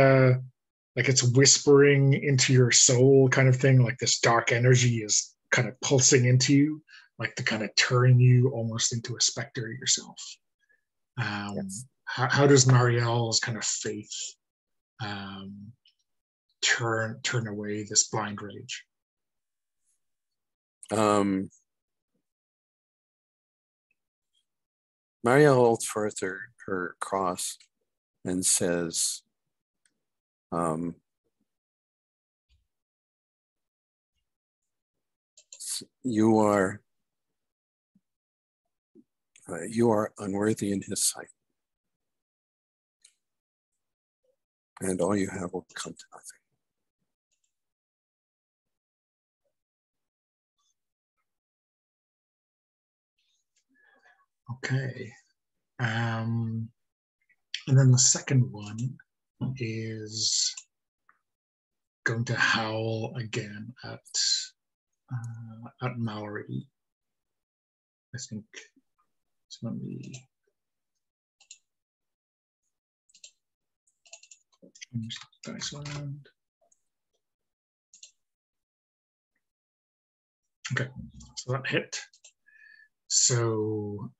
it's whispering into your soul kind of thing, like this dark energy is kind of pulsing into you, like to kind of turn you almost into a specter yourself. Yes. How does Marielle's kind of faith turn away this blind rage? Marielle holds forth her cross and says, you are unworthy in his sight, and all you have will come to nothing. Okay. And then the second one is going to howl again at Mallory. I think. So let me change the dice around. Okay, so that hit. So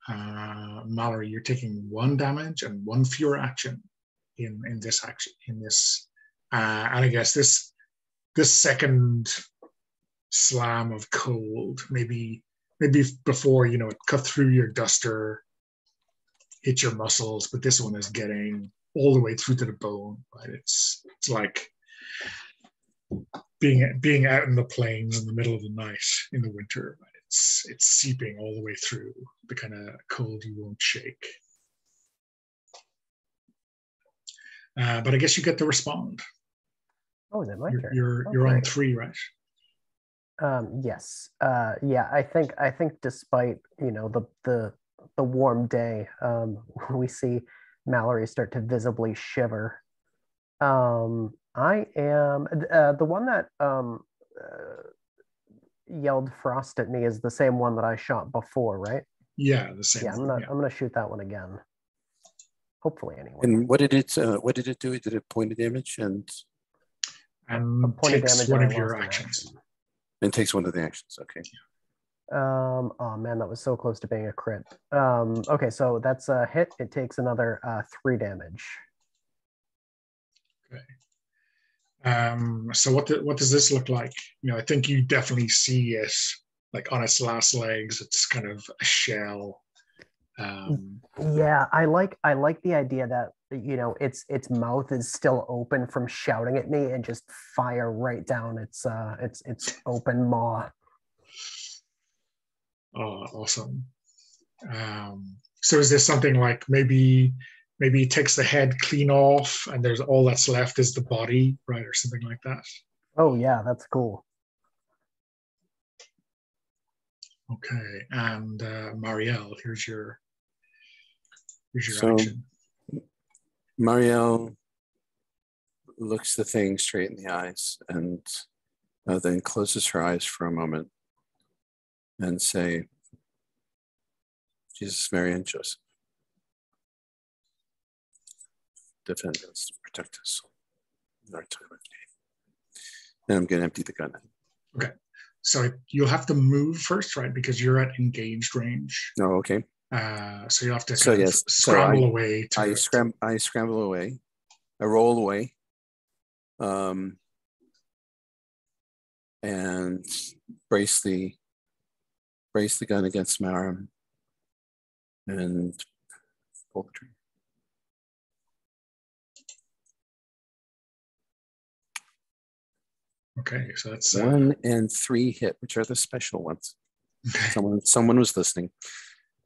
Mallory, you're taking 1 damage and 1 fewer action in this action, and I guess this second slam of cold, maybe before, it cut through your duster, hit your muscles, but this one is getting all the way through to the bone, right? It's like being out in the plains in the middle of the night in the winter, right? It's seeping all the way through, the kind of cold you won't shake. But I guess you get to respond. Oh, is it my turn? You're on 3, right? Yes. Yeah, I think despite, the warm day, we see Mallory start to visibly shiver. I am the one that yelled frost at me is the same one that I shot before, right? Yeah, the same. Yeah, I'm gonna shoot that one again. Hopefully, anyway. And what did it do? Did it point of damage and takes one of your actions? And takes one of the actions. Okay. Oh man, that was so close to being a crit. Okay, so that's a hit. It takes another 3 damage. Okay. So what does this look like? I think you definitely see it like on its last legs. It's kind of a shell. Yeah, I like the idea that its mouth is still open from shouting at me and just fire right down its open maw. Oh, awesome. So is this something like maybe it takes the head clean off and there's all that's left is the body, right, or something like that? Oh yeah, that's cool. Okay, and Marielle, here's your So, action. Marielle looks the thing straight in the eyes and then closes her eyes for a moment and say, Jesus, Mary, and Joseph, defend us, protect us in our time of need. And I'm going to empty the gun. Okay, so you'll have to move first, right? Because you're at engaged range. Oh, okay. So you have to scramble away. I scramble away. I roll away. And brace the gun against my arm and pull the trigger. Okay, so that's 1 and 3 hit, which are the special ones. Okay. Someone was listening.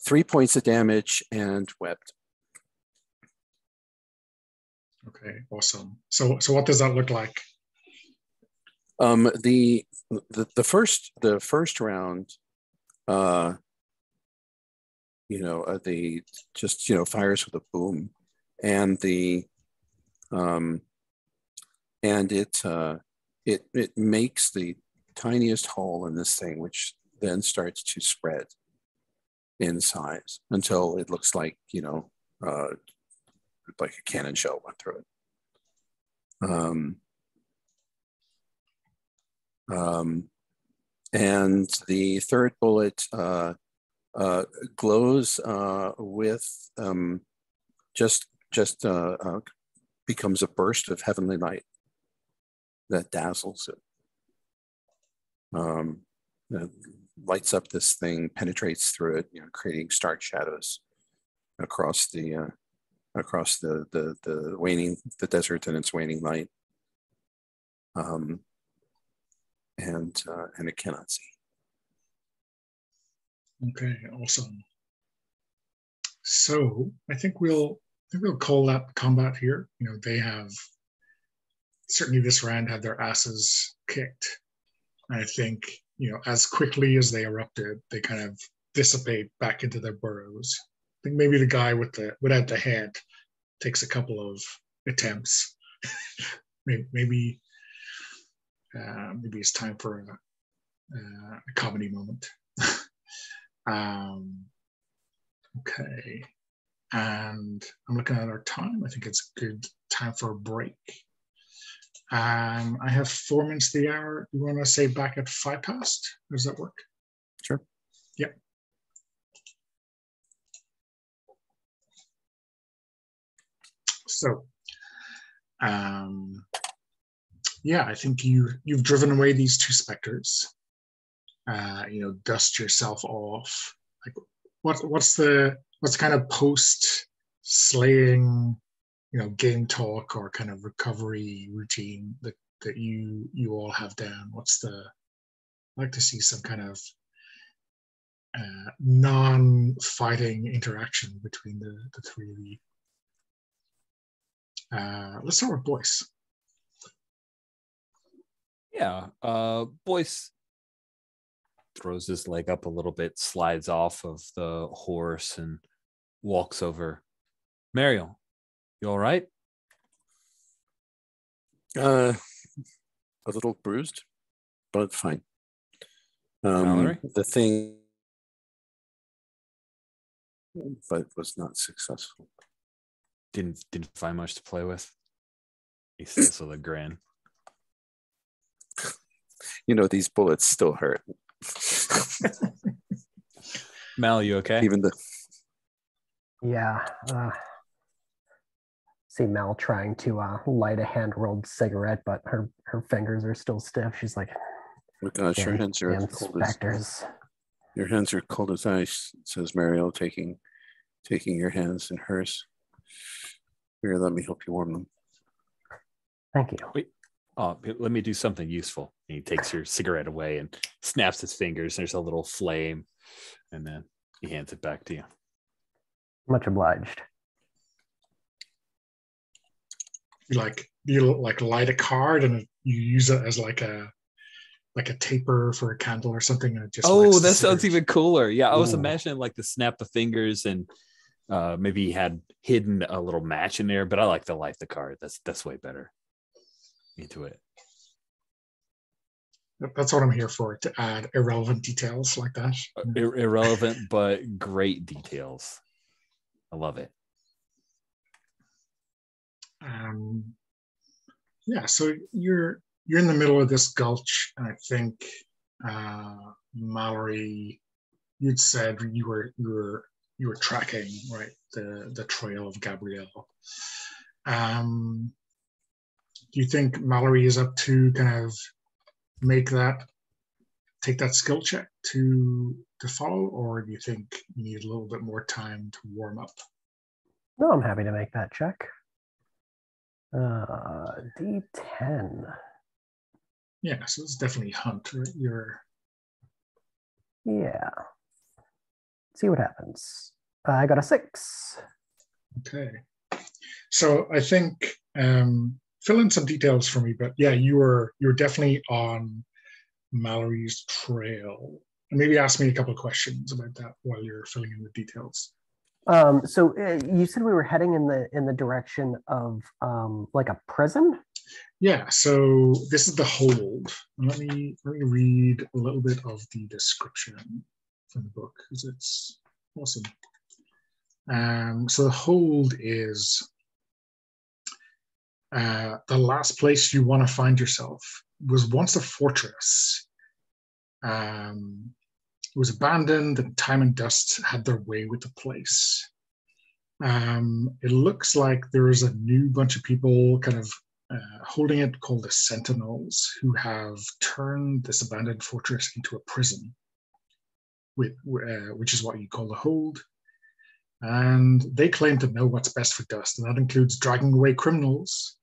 3 points of damage and webbed. Okay, awesome. So what does that look like? The first round, the just fires with a boom, and it makes the tiniest hole in this thing, which then starts to spread in size until it looks like like a cannon shell went through it. And the third bullet glows with just becomes a burst of heavenly light that dazzles it. It lights up this thing, penetrates through it, creating stark shadows across the desert and its waning light. And it cannot see. Okay, awesome. So I think we'll call that combat here. They have certainly this round had their asses kicked. I think as quickly as they erupted, they kind of dissipate back into their burrows. I think maybe the guy without the head takes a couple of attempts. maybe it's time for a comedy moment. Okay, and I'm looking at our time. I think it's a good time for a break. I have 4 minutes to the hour. You want to say back at 5 past? Does that work? Sure. Yep. So, yeah, I think you've driven away these 2 specters. Dust yourself off. Like, what's kind of post slaying, game talk or kind of recovery routine that you all have down? I'd like to see some kind of non-fighting interaction between the 3 of you. Let's start with Boyce. Yeah, Boyce throws his leg up a little bit, slides off of the horse, and walks over. Marielle, you all right? A little bruised, but fine. Mallory? The thing, but was not successful. Didn't find much to play with. He says with a grin. These bullets still hurt. Mal, you okay? Yeah. See Mal trying to light a hand-rolled cigarette, but her fingers are still stiff. She's like, "Oh gosh, your hands are cold as your hands are cold as ice," says Marielle, taking your hands in hers. Here, let me help you warm them. Thank you. Wait. Oh, let me do something useful. And he takes your cigarette away and snaps his fingers. And there's a little flame, and then he hands it back to you. Much obliged. You light a card and you use it as like a taper for a candle or something. And it just that sounds even cooler. Yeah, I was imagining like the snap of fingers, and maybe he had hidden a little match in there. But I like to light the card. That's way better. Into it. That's what I'm here for, to add irrelevant details like that. Irrelevant, but great details. I love it. Yeah, so you're in the middle of this gulch, and I think Mallory, you'd said you were tracking, right, the trail of Gabrielle. Do you think Mallory is up to kind of take that skill check to follow, or do you think you need a little bit more time to warm up? No, I'm happy to make that check. D10. Yeah, so it's definitely hunt, right? Yeah. See what happens. I got a 6. Okay. So I think fill in some details for me, but yeah, you were definitely on Mallory's trail. maybe ask me a couple of questions about that while you're filling in the details. So you said we were heading in the direction of like a prison? Yeah, so this is the hold. Let me read a little bit of the description from the book because it's awesome. So the hold is the last place you want to find yourself. Was once a fortress. It was abandoned, and time and dust had their way with the place. It looks like there is a new bunch of people kind of holding it called the Sentinels, who have turned this abandoned fortress into a prison, which is what you call the hold. And they claim to know what's best for dust, and that includes dragging away criminals.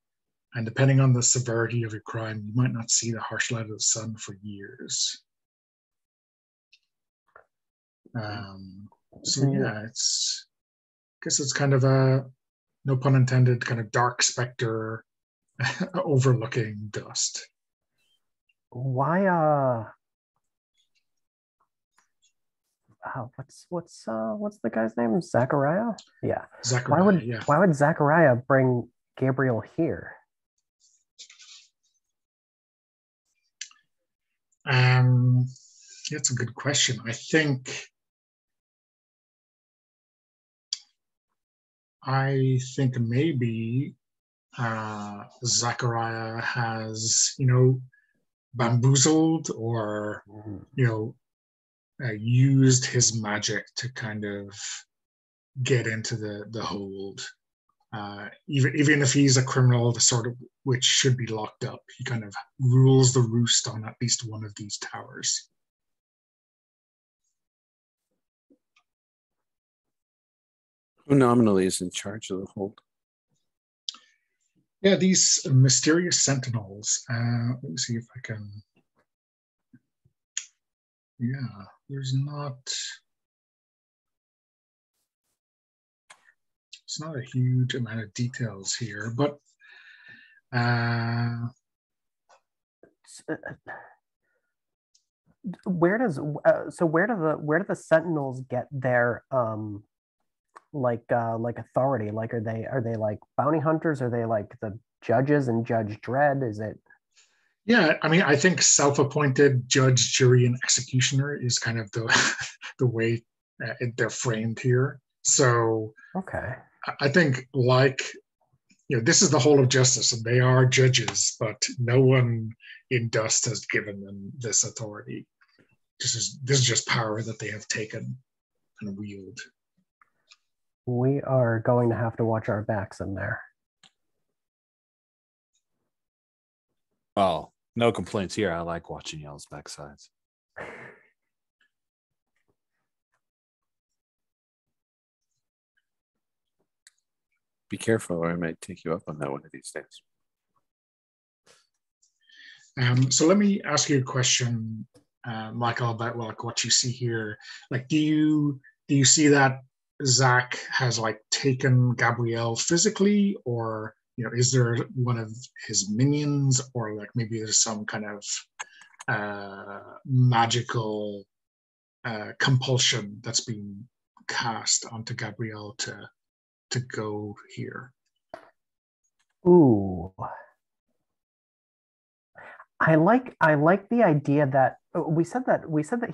And depending on the severity of your crime, you might not see the harsh light of the sun for years. So yeah, I guess it's kind of a, no pun intended, kind of dark specter overlooking dust. Why what's the guy's name? Zachariah? Yeah. Zachariah, why would Zachariah bring Gabriel here? That's a good question. I think maybe Zachariah has, bamboozled or, used his magic to kind of get into the hold. Even if he's a criminal, the sort of which should be locked up, he kind of rules the roost on at least one of these towers. Who nominally is in charge of the hold? Yeah, these mysterious sentinels. Let me see if I can. Yeah, there's not. It's not a huge amount of details here, but where do the sentinels get their like authority? Like are they like bounty hunters? Are they like the judges and Judge Dredd? Is it? Yeah, I mean, I think self-appointed judge, jury, and executioner is kind of the way they're framed here. So okay, I think this is the whole of justice, and they are judges, but no one in Dust has given them this authority. This is just power that they have taken and wield. We are going to have to watch our backs in there. Oh, no complaints here. I like watching y'all's backsides. Be careful, or I might take you up on that one of these days. So let me ask you a question, Michael, about what you see here. Like, do you see that Zach has taken Gabrielle physically, or is there one of his minions, or maybe there's some kind of magical compulsion that's being cast onto Gabrielle to go here? Ooh. I like the idea that we said that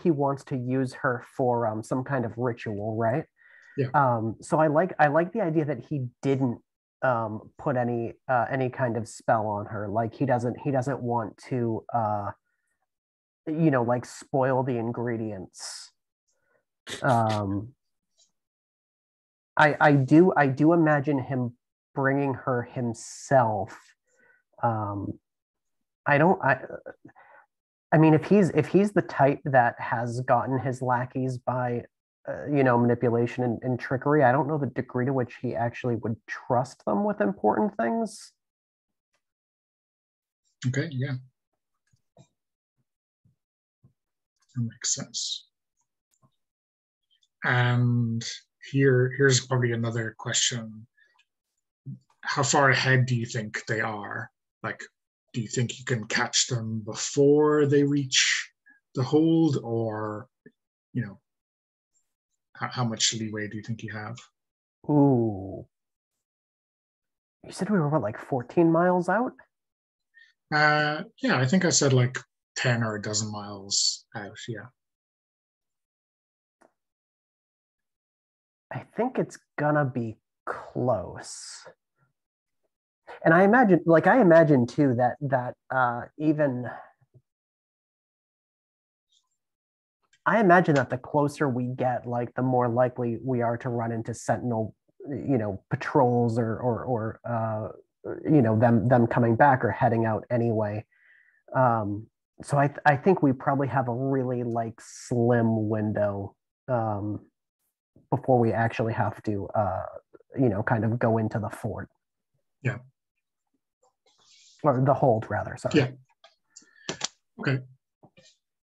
he wants to use her for some kind of ritual, right? Yeah. So I like the idea that he didn't put any kind of spell on her. Like he doesn't want to spoil the ingredients. I do imagine him bringing her himself. I mean, if he's the type that has gotten his lackeys by manipulation and trickery, I don't know the degree to which he actually would trust them with important things. Okay, yeah. That makes sense. And here's probably another question. How far ahead do you think they are? Do you think you can catch them before they reach the hold, or how much leeway do you think you have? Ooh. You said we were what, like 14 miles out? Yeah, I think I said like 10 or a dozen miles out. Yeah. I think it's gonna be close. And I imagine too that even I imagine that the closer we get, like the more likely we are to run into Sentinel, patrols or them coming back or heading out anyway. So I think we probably have a really like slim window before we actually have to kind of go into the fort. Yeah. Or the hold, rather. Sorry. Yeah. Okay.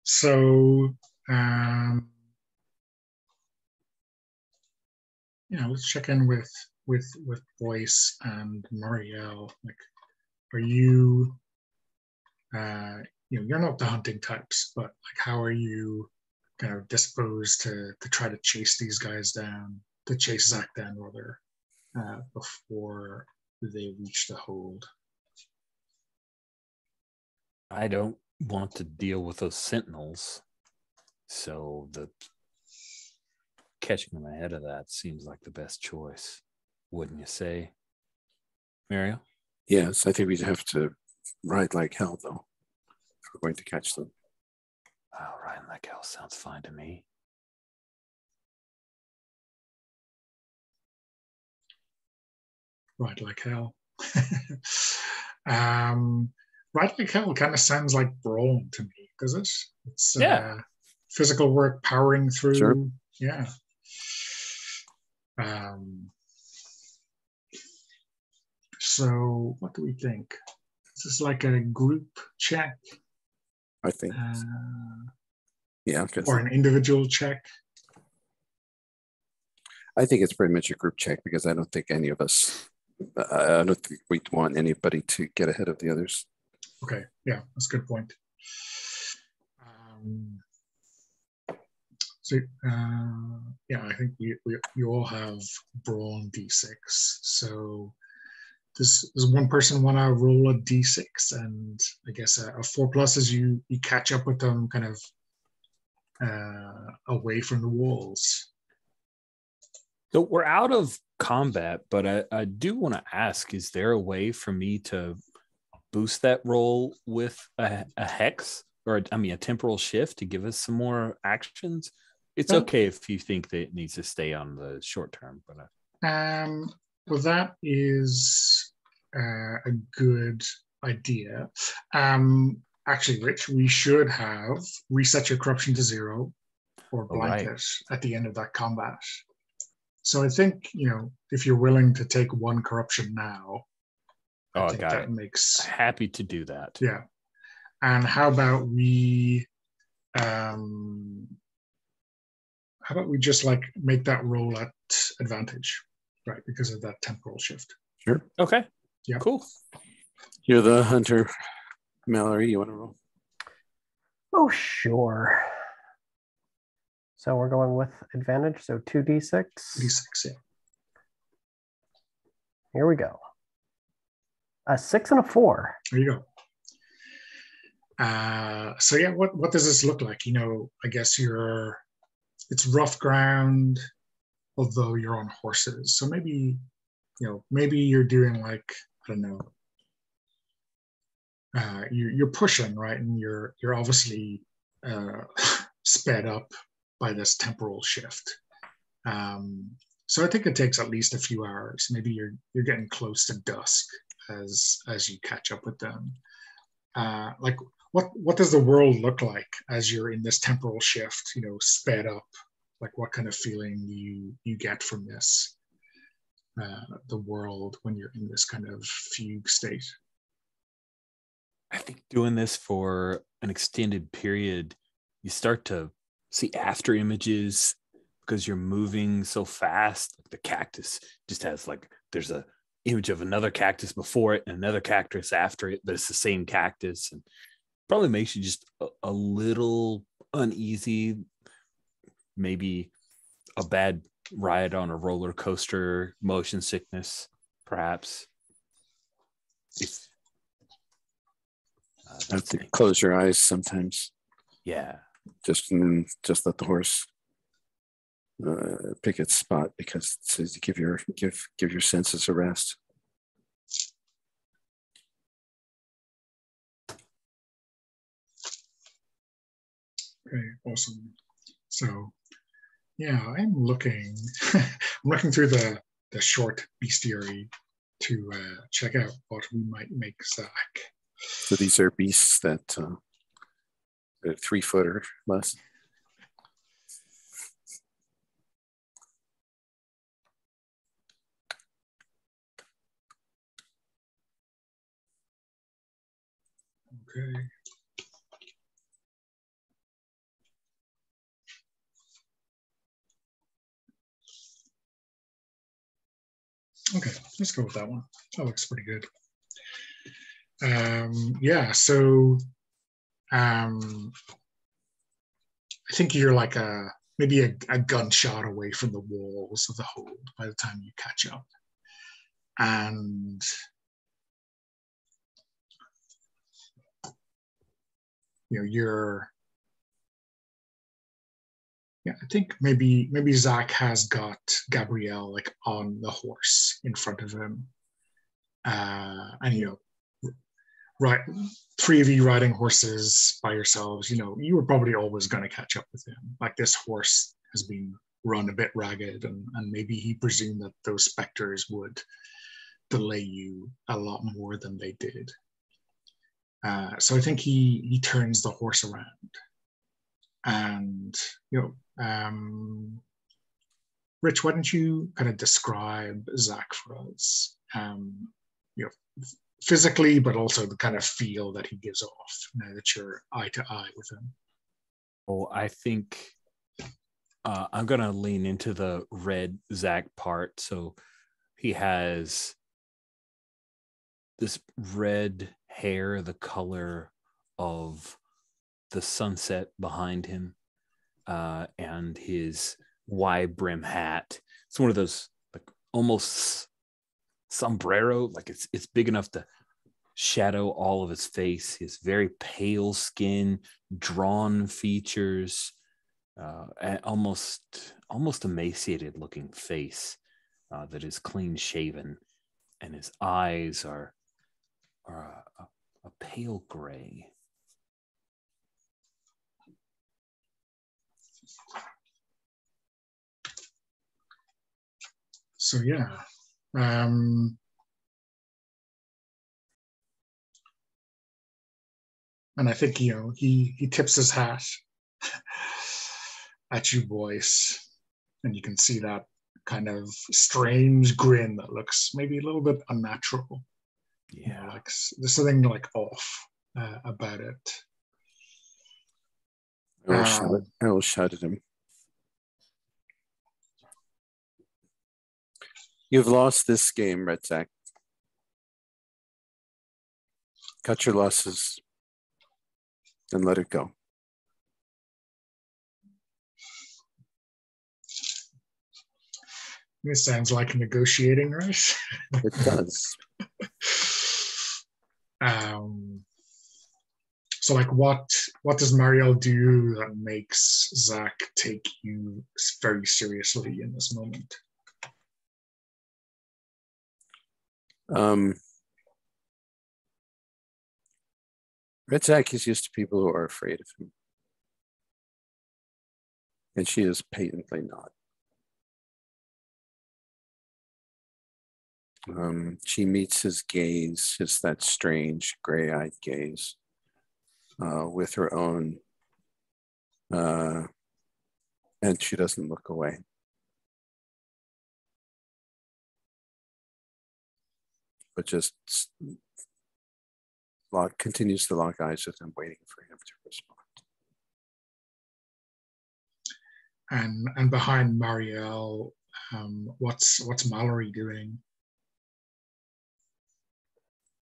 So, let's check in with Boyce and Marielle. Like, are you, you're not the hunting types, but like, how are you kind of disposed to try to chase these guys down, to chase Zach down rather, before they reach the hold? I don't want to deal with those sentinels, so the catching them ahead of that seems like the best choice, wouldn't you say, Marielle? Yes, I think we'd have to ride like hell, though, if we're going to catch them. Oh, riding like hell sounds fine to me. Ride like hell. Ride like hell kind of sounds like brawn to me, does it? It's physical work powering through. Sure. Yeah. So what do we think? Is this like a group check? I think. Yeah. Or an individual check? I think it's pretty much a group check because I don't think any of us, I don't think we'd want anybody to get ahead of the others. Okay, yeah, that's a good point. I think we all have brawn d6. So does one person want to roll a d6? And I guess a 4+ as you catch up with them kind of away from the walls. So we're out of combat, but I do want to ask, is there a way for me to boost that roll with a hex or a temporal shift to give us some more actions? It's okay if you think that it needs to stay on the short term, but well, that is a good idea. Actually, Rich, we should have reset your corruption to 0 or blanket at the end of that combat. So I think, if you're willing to take 1 corruption now, I think that makes... Happy to do that. Yeah. And how about we just like make that roll at advantage, right? Because of that temporal shift. Sure. Okay. Yeah. Cool. You're the hunter, Mallory. You want to roll? Oh, sure. So we're going with advantage. So 2d6. D6, yeah. Here we go. A 6 and a 4. There you go. So yeah, what does this look like? I guess it's rough ground, although you're on horses. So maybe you're doing like, I don't know, you're pushing, right? And you're obviously sped up by this temporal shift. So I think it takes at least a few hours. Maybe you're getting close to dusk as you catch up with them. Like what does the world look like as you're in this temporal shift, sped up? Like what kind of feeling you get from this, the world when you're in this kind of fugue state? I think doing this for an extended period, you start to see after images because you're moving so fast. The cactus just has there's a image of another cactus before it and another cactus after it, but it's the same cactus, and probably makes you just a little uneasy. maybe a bad ride on a roller coaster, motion sickness, perhaps. If have to close your eyes sometimes. Yeah. Just let the horse pick its spot, because it says to give your senses a rest. Okay, awesome. So, yeah, I'm looking through the short bestiary to check out what we might make Zach. So these are beasts that are 3 foot or less. Okay. Okay, let's go with that one. That looks pretty good. Yeah, so I think you're like maybe a gunshot away from the walls of the hold by the time you catch up. And I think maybe Zach has got Gabrielle like on the horse in front of him. And right, 3 of you riding horses by yourselves, you were probably always going to catch up with him. Like, this horse has been run a bit ragged, and maybe he presumed that those specters would delay you a lot more than they did. So I think he turns the horse around, and Rich, why don't you kind of describe Zach for us? Physically, but also the kind of feel that he gives off now that you're eye to eye with him. Oh, I think I'm going to lean into the red Zach part. So he has this red hair, the color of the sunset behind him, and his wide brim hat. It's one of those like almost sombrero, like it's big enough to shadow all of his face. His very pale skin, drawn features, and almost emaciated looking face that is clean shaven, and his eyes are a pale gray. So yeah. And I think, he tips his hat at you boys, and you can see that kind of strange grin that looks maybe a little bit unnatural. Yeah. Like there's something like off about it. I will shout at him. You've lost this game, Red Zach. Cut your losses and let it go. This sounds like negotiating, right? It does. So, like, what does Marielle do that makes Zach take you very seriously in this moment? Red Zach is used to people who are afraid of him. And she is patently not. She meets his gaze, that strange gray-eyed gaze, with her own, and she doesn't look away. But just continues to lock eyes with him, waiting for him to respond. And behind Marielle, what's Mallory doing?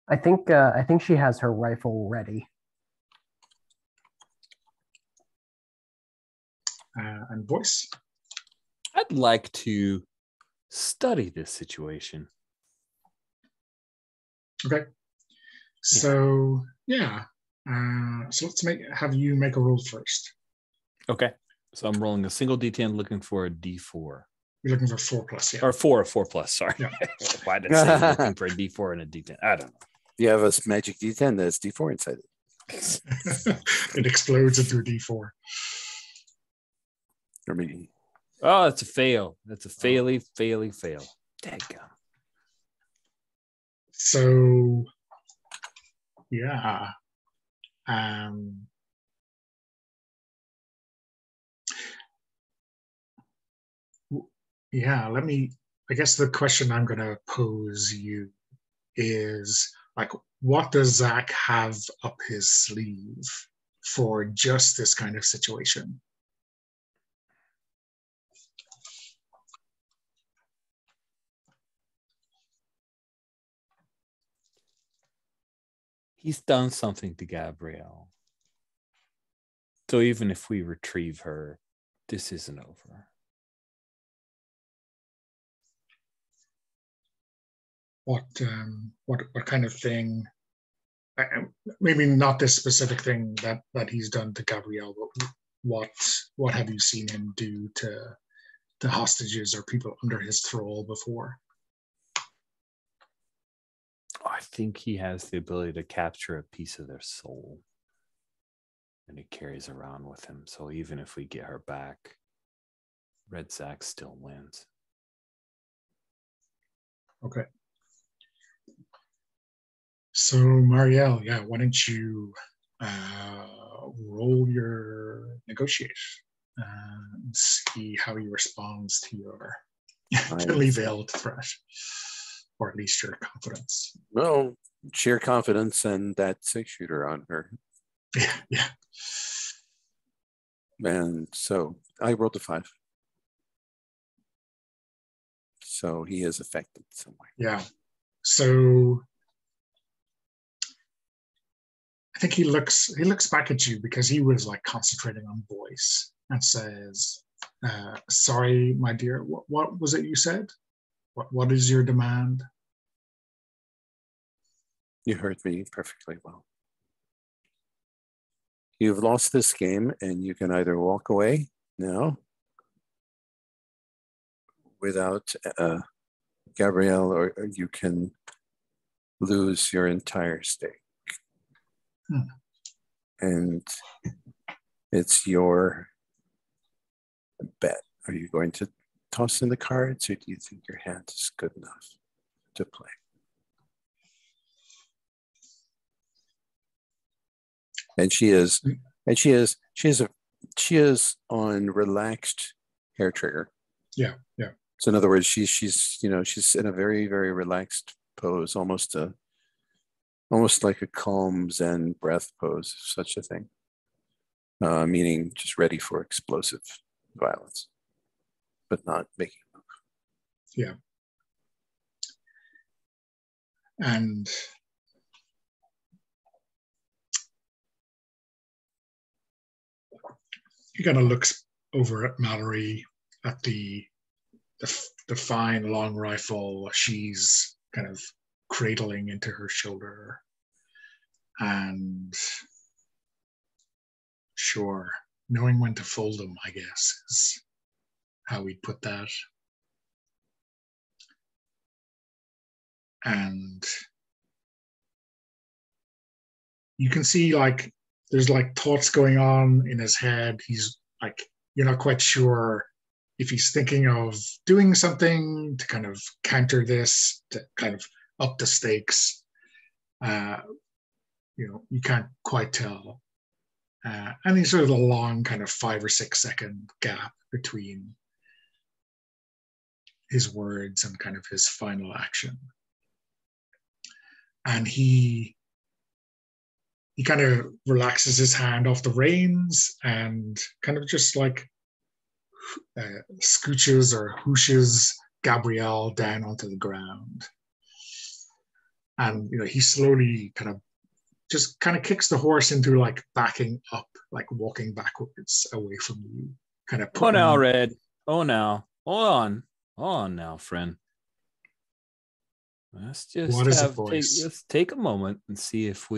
I think she has her rifle ready. and voice. I'd like to study this situation. Okay. So yeah. So let's have you make a roll first. Okay. So I'm rolling a single D10, looking for a D4. You're looking for 4 plus, yeah. Or 4 plus, sorry. Yeah. Why did I say looking for a D4 and a D10? I don't know. You have a magic D10 that's D4 inside it. It explodes into a D4. Or maybe. Oh, that's a fail. That's a fail. Dadgum. So yeah. Yeah, I guess the question I'm going to pose you is, like, what does Zach have up his sleeve for just this kind of situation? He's done something to Gabrielle. So even if we retrieve her, this isn't over. What kind of thing? Maybe not this specific thing that he's done to Gabrielle, but what have you seen him do to hostages or people under his thrall before? I think he has the ability to capture a piece of their soul, and he carries around with him. So even if we get her back, Red Zach still wins. Okay. So Marielle, yeah, why don't you roll your negotiate and see how he responds to your thinly veiled threat, or at least your confidence. Well, sheer confidence and that 6-shooter on her. Yeah. And so I rolled a 5. So he is affected some way. Yeah. So I think he looks back at you, because he was like concentrating on voice, and says, sorry, my dear, what was it you said? What is your demand? You heard me perfectly well. You've lost this game, and you can either walk away now without Gabrielle, or you can lose your entire stake. And it's your bet. Are you going to toss in the cards, or do you think your hand is good enough to play? And she is on relaxed hair trigger. Yeah. So in other words, she's in a very, very relaxed pose, almost like a calm Zen breath pose, such a thing. Meaning just ready for explosive violence, but not making a move. Yeah. And he kind of looks over at Mallory, at the fine long rifle she's kind of cradling into her shoulder, and sure, knowing when to fold them, I guess, is how we'd put that. And you can see, like, there's like thoughts going on in his head. He's like, you're not quite sure if he's thinking of doing something to kind of counter this, to kind of up the stakes. You can't quite tell. And there's sort of a long kind of 5 or 6 second gap between his words and kind of his final action. And he kind of relaxes his hand off the reins and kind of just like scooches or whooshes Gabrielle down onto the ground. And he slowly kind of kicks the horse into like backing up, like walking backwards away from you. kind of Oh, now, Red. Oh, now. Hold on now, friend. Let's just What is it, boys? let's take a moment and see if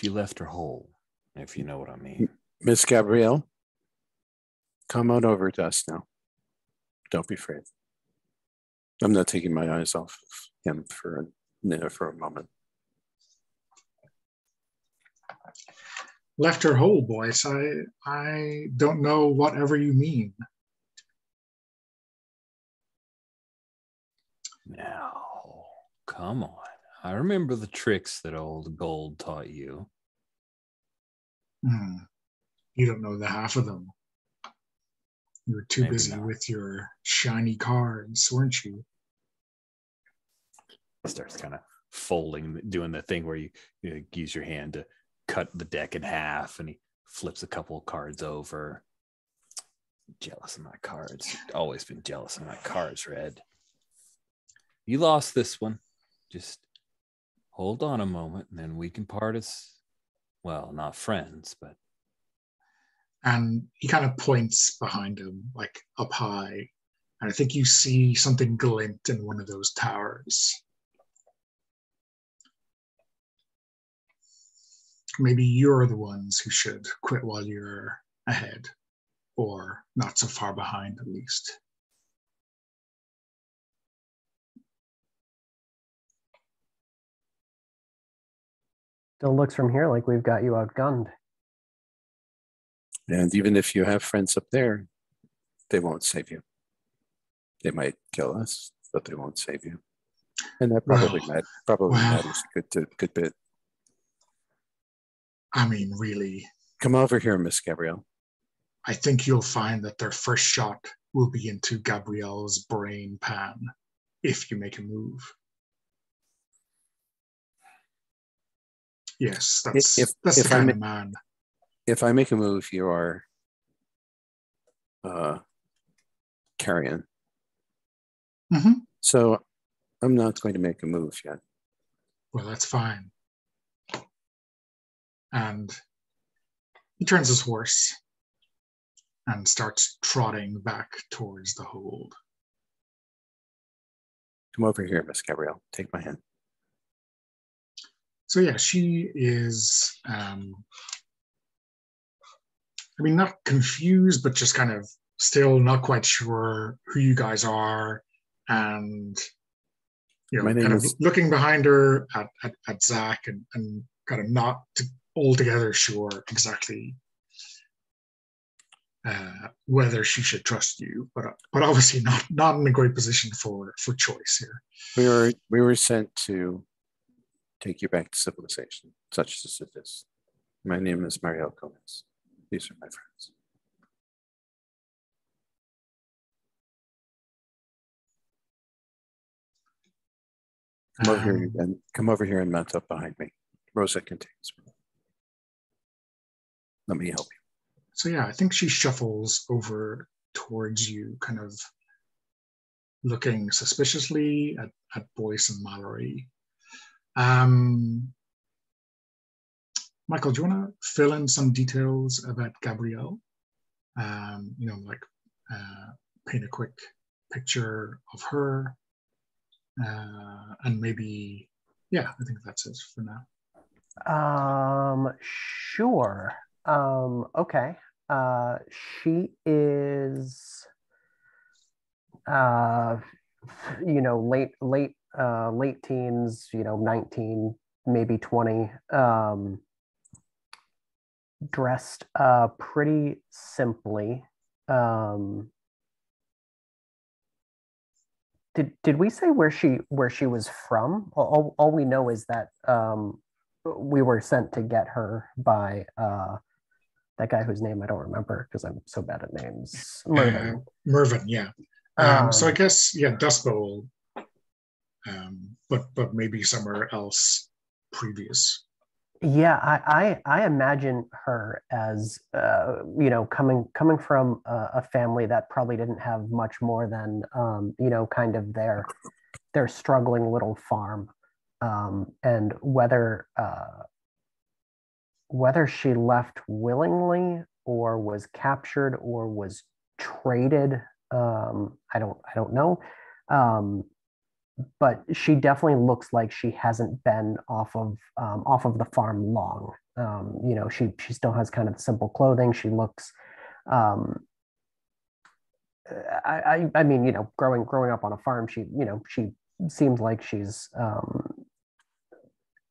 you left her whole, if you know what I mean. Miss Gabrielle, come on over to us now. Don't be afraid. I'm not taking my eyes off of him for a moment. Left her whole, boys. I don't know whatever you mean. Now, come on. I remember the tricks that old Gold taught you. You don't know the half of them. You were too Maybe busy not. with your shiny cards, weren't you? He starts kind of folding, doing the thing where you use your hand to cut the deck in half, and he flips a couple of cards over. Jealous of my cards. Always been jealous of my cards, Red. You lost this one. Just hold on a moment, and then we can part as, well, not friends, but. And he kind of points behind him, like up high. And I think you see something glint in one of those towers. Maybe you're the ones who should quit while you're ahead, or not so far behind, at least. Still looks from here like we've got you outgunned. And even if you have friends up there, they won't save you. They might kill us, but they won't save you. And that probably matters a good bit. I mean, really. Come over here, Miss Gabrielle. I think you'll find that their first shot will be into Gabrielle's brain pan if you make a move. Yes, that's the kind of man. If I make a move, you are carrion. Mm-hmm. So I'm not going to make a move yet. Well, that's fine. And he turns his horse and starts trotting back towards the hold. Come over here, Miss Gabrielle. Take my hand. So yeah, she is, not confused, but just kind of still not quite sure who you guys are. And, kind of looking behind her at Zach and kind of not altogether sure exactly whether she should trust you, but obviously not in a great position for choice here. We were sent to take you back to civilization, such as it is. My name is Marielle Gomez. These are my friends. Come over here and mount up behind me. Rosa contains me. Let me help you. So yeah, I think she shuffles over towards you, kind of looking suspiciously at Boyce and Mallory. Michael, do you want to fill in some details about Gabrielle? Paint a quick picture of her. And maybe, I think that's it for now. Sure. Okay. She is, late teens, 19, maybe 20, dressed pretty simply. Did we say where she was from? All we know is that we were sent to get her by that guy whose name I don't remember because I'm so bad at names. Mervin. Mervin, yeah. So I guess Dust Bowl, but maybe somewhere else previous. Yeah, I imagine her as coming from a family that probably didn't have much more than kind of their struggling little farm, and whether she left willingly or was captured or was traded. I don't know. But she definitely looks like she hasn't been off of the farm long. She still has kind of simple clothing. She looks, I mean, growing up on a farm, she seems like she's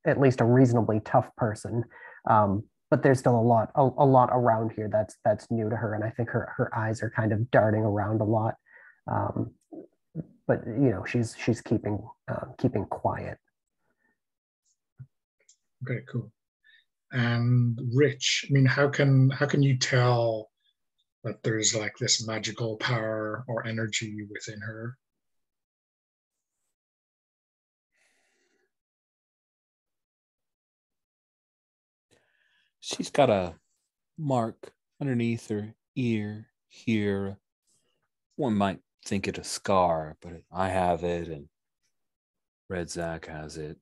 at least a reasonably tough person. But there's still a lot around here that's new to her, and I think her eyes are kind of darting around a lot. But she's keeping quiet. Okay, cool. And Rich, I mean, how can you tell that there's like this magical power or energy within her? She's got a mark underneath her ear here. One might think it a scar, but I have it, and Red Zack has it.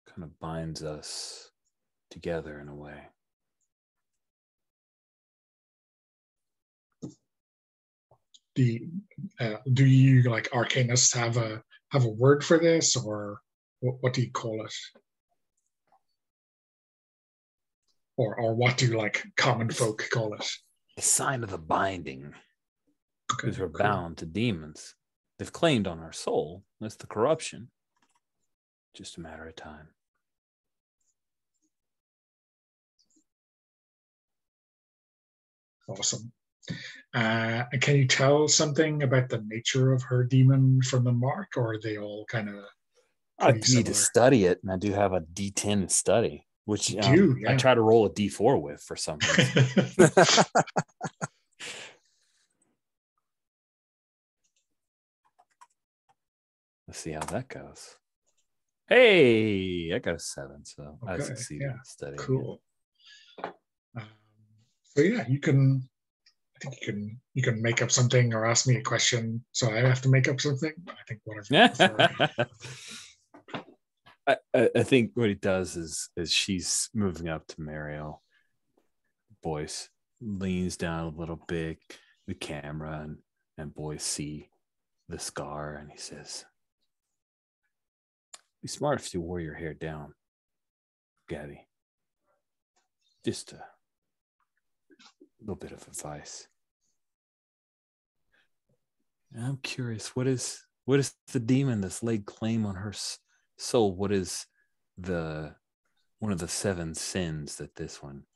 Kind of binds us together in a way. Do you like arcanists have a word for this, or what do you call it? Or what do like common folk call it? A sign of the binding. Because we're cool. bound to demons. They've claimed on our soul. That's the corruption. Just a matter of time. Awesome. Can you tell something about the nature of her demon from the mark, or are they all kind of I pretty need to similar? study it, and I do have a D10 study, which Yeah. I try to roll a D4 with for some reason. Let's see how that goes. Hey, I got a 7, so I succeeded in studying. Cool. So yeah, you can make up something or ask me a question. So I have to make up something. I think whatever. I think what he does is she's moving up to Marielle. Boyce leans down a little bit, the camera, and Boyce see the scar, and he says, "Be smart if you wore your hair down, Gabby. Just a little bit of advice." And I'm curious, what is the demon that's laid claim on her soul? What is one of the 7 sins that this one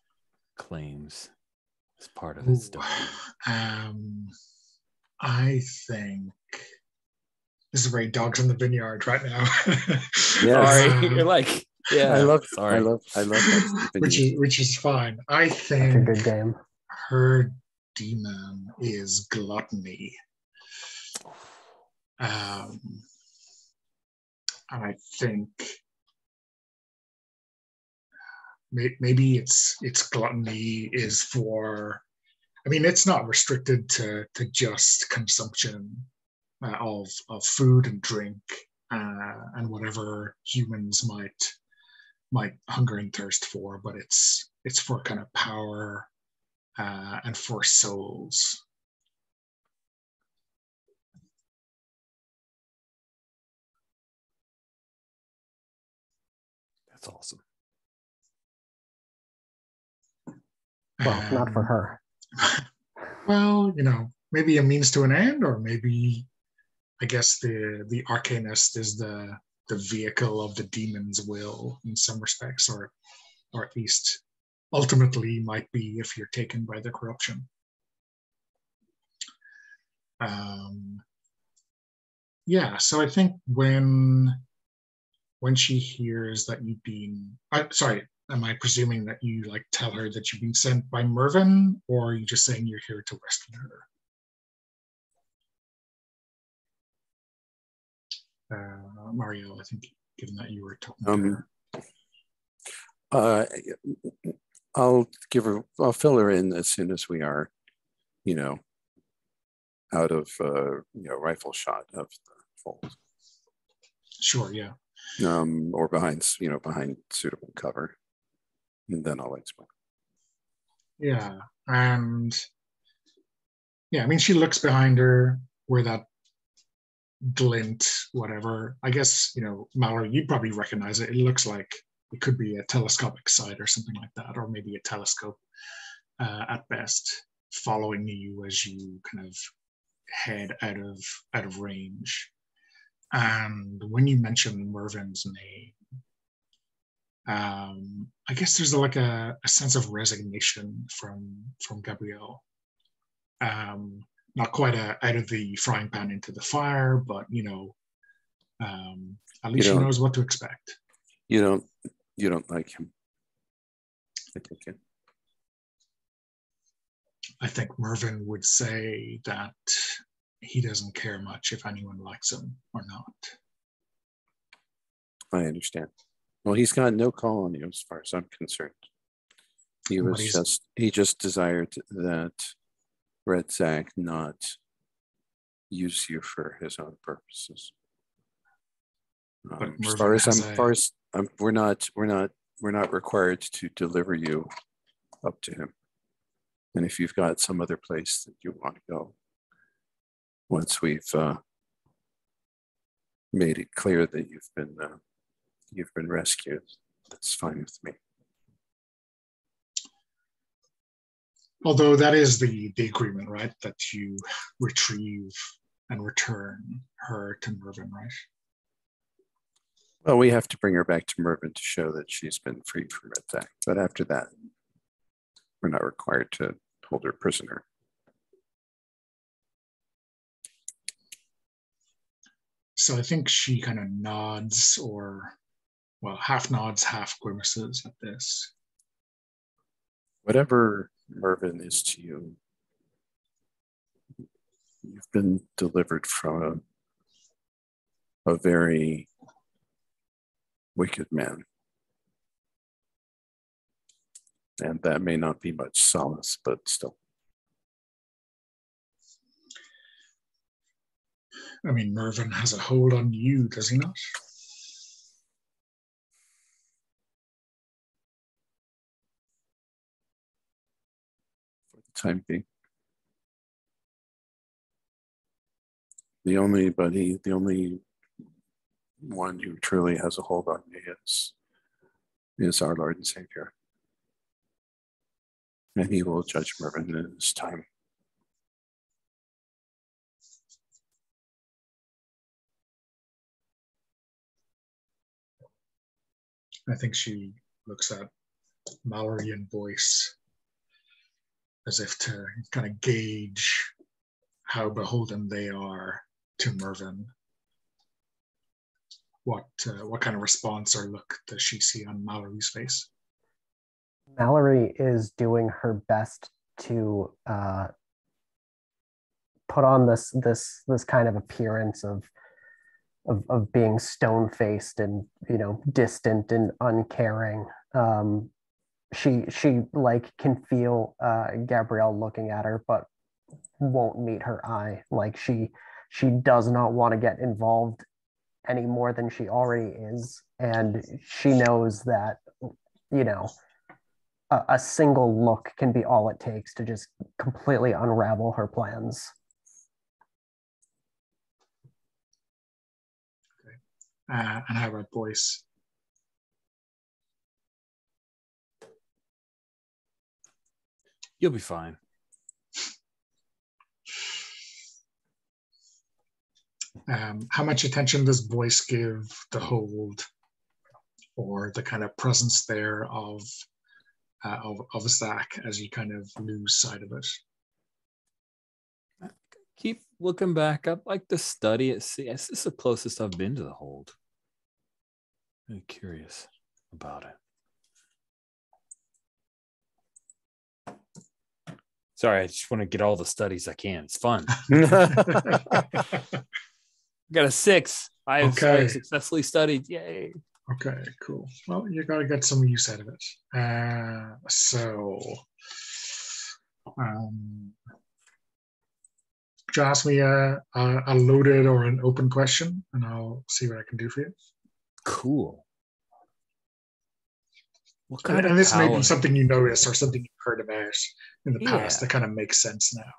claims as part of its domain? I think this is very dogs in the vineyard right now. Sorry, you're like, yeah. I love that. which is fine. I think such a good game. Her demon is gluttony. And I think maybe it's gluttony is for, I mean, it's not restricted to just consumption of food and drink and whatever humans might hunger and thirst for, but it's for kind of power and for souls. That's awesome. Well, not for her. Well, maybe a means to an end, or maybe I guess the arcanist is the vehicle of the demon's will in some respects, or at least ultimately might be if you're taken by the corruption. Yeah, so I think when she hears that you've been, am I presuming that you like tell her that you've been sent by Mervyn, or are you just saying you're here to rescue her? Marielle, I think, given that you were talking to her. I'll fill her in as soon as we are, out of rifle shot of the fold. Sure, yeah. Or behind suitable cover, and then I'll explain. Yeah, and yeah, I mean, she looks behind her where that glint, whatever. I guess, Mallory, you'd probably recognize it. It looks like it could be a telescopic sight or something like that, or maybe a telescope at best, following you as you kind of head out of range. And when you mention Mervin's name, I guess there's like a sense of resignation from Gabrielle. Not quite out of the frying pan into the fire, but at least she knows what to expect. You don't like him. I take it. I think Mervin would say that he doesn't care much if anyone likes him or not. I understand. Well, he's got no call on you as far as I'm concerned. He just desired that Red Zach not use you for his own purposes. We're not required to deliver you up to him. And if you've got some other place that you want to go, once we've made it clear that you've been rescued, that's fine with me. Although that is the agreement, right? That you retrieve and return her to Mervin, right? Well, we have to bring her back to Mervin to show that she's been freed from attack. But after that, we're not required to hold her prisoner. So I think she kind of nods, half nods, half grimaces at this. Whatever Mervin is to you, you've been delivered from a very wicked man. And that may not be much solace, but still. I mean, Mervin has a hold on you, does he not? For the time being. The only one who truly has a hold on me is our Lord and Savior. And he will judge Mervin in his time. I think she looks at Mallory and Boyce as if to kind of gauge how beholden they are to Mervin. What kind of response or look does she see on Mallory's face? Mallory is doing her best to put on this kind of appearance of being stone-faced and distant and uncaring. She like can feel Gabrielle looking at her, but won't meet her eye. Like she does not want to get involved any more than she already is, and she knows that a single look can be all it takes to just completely unravel her plans. Okay. And how about Boyce? You'll be fine. How much attention does Boyce give the hold or the kind of presence there of Zach as you kind of lose sight of it? Keep looking back. I'd like to study it. See, this is the closest I've been to the hold. I'm curious about it. Sorry, I just want to get all the studies I can. It's fun. Got a 6. I've successfully studied. Yay. Okay, cool. Well, you got to get some use out of it. Just ask me a loaded or an open question, and I'll see what I can do for you. Cool. What kind And of this may power? be something you notice or something you've heard about in the past Yeah. that kind of makes sense now.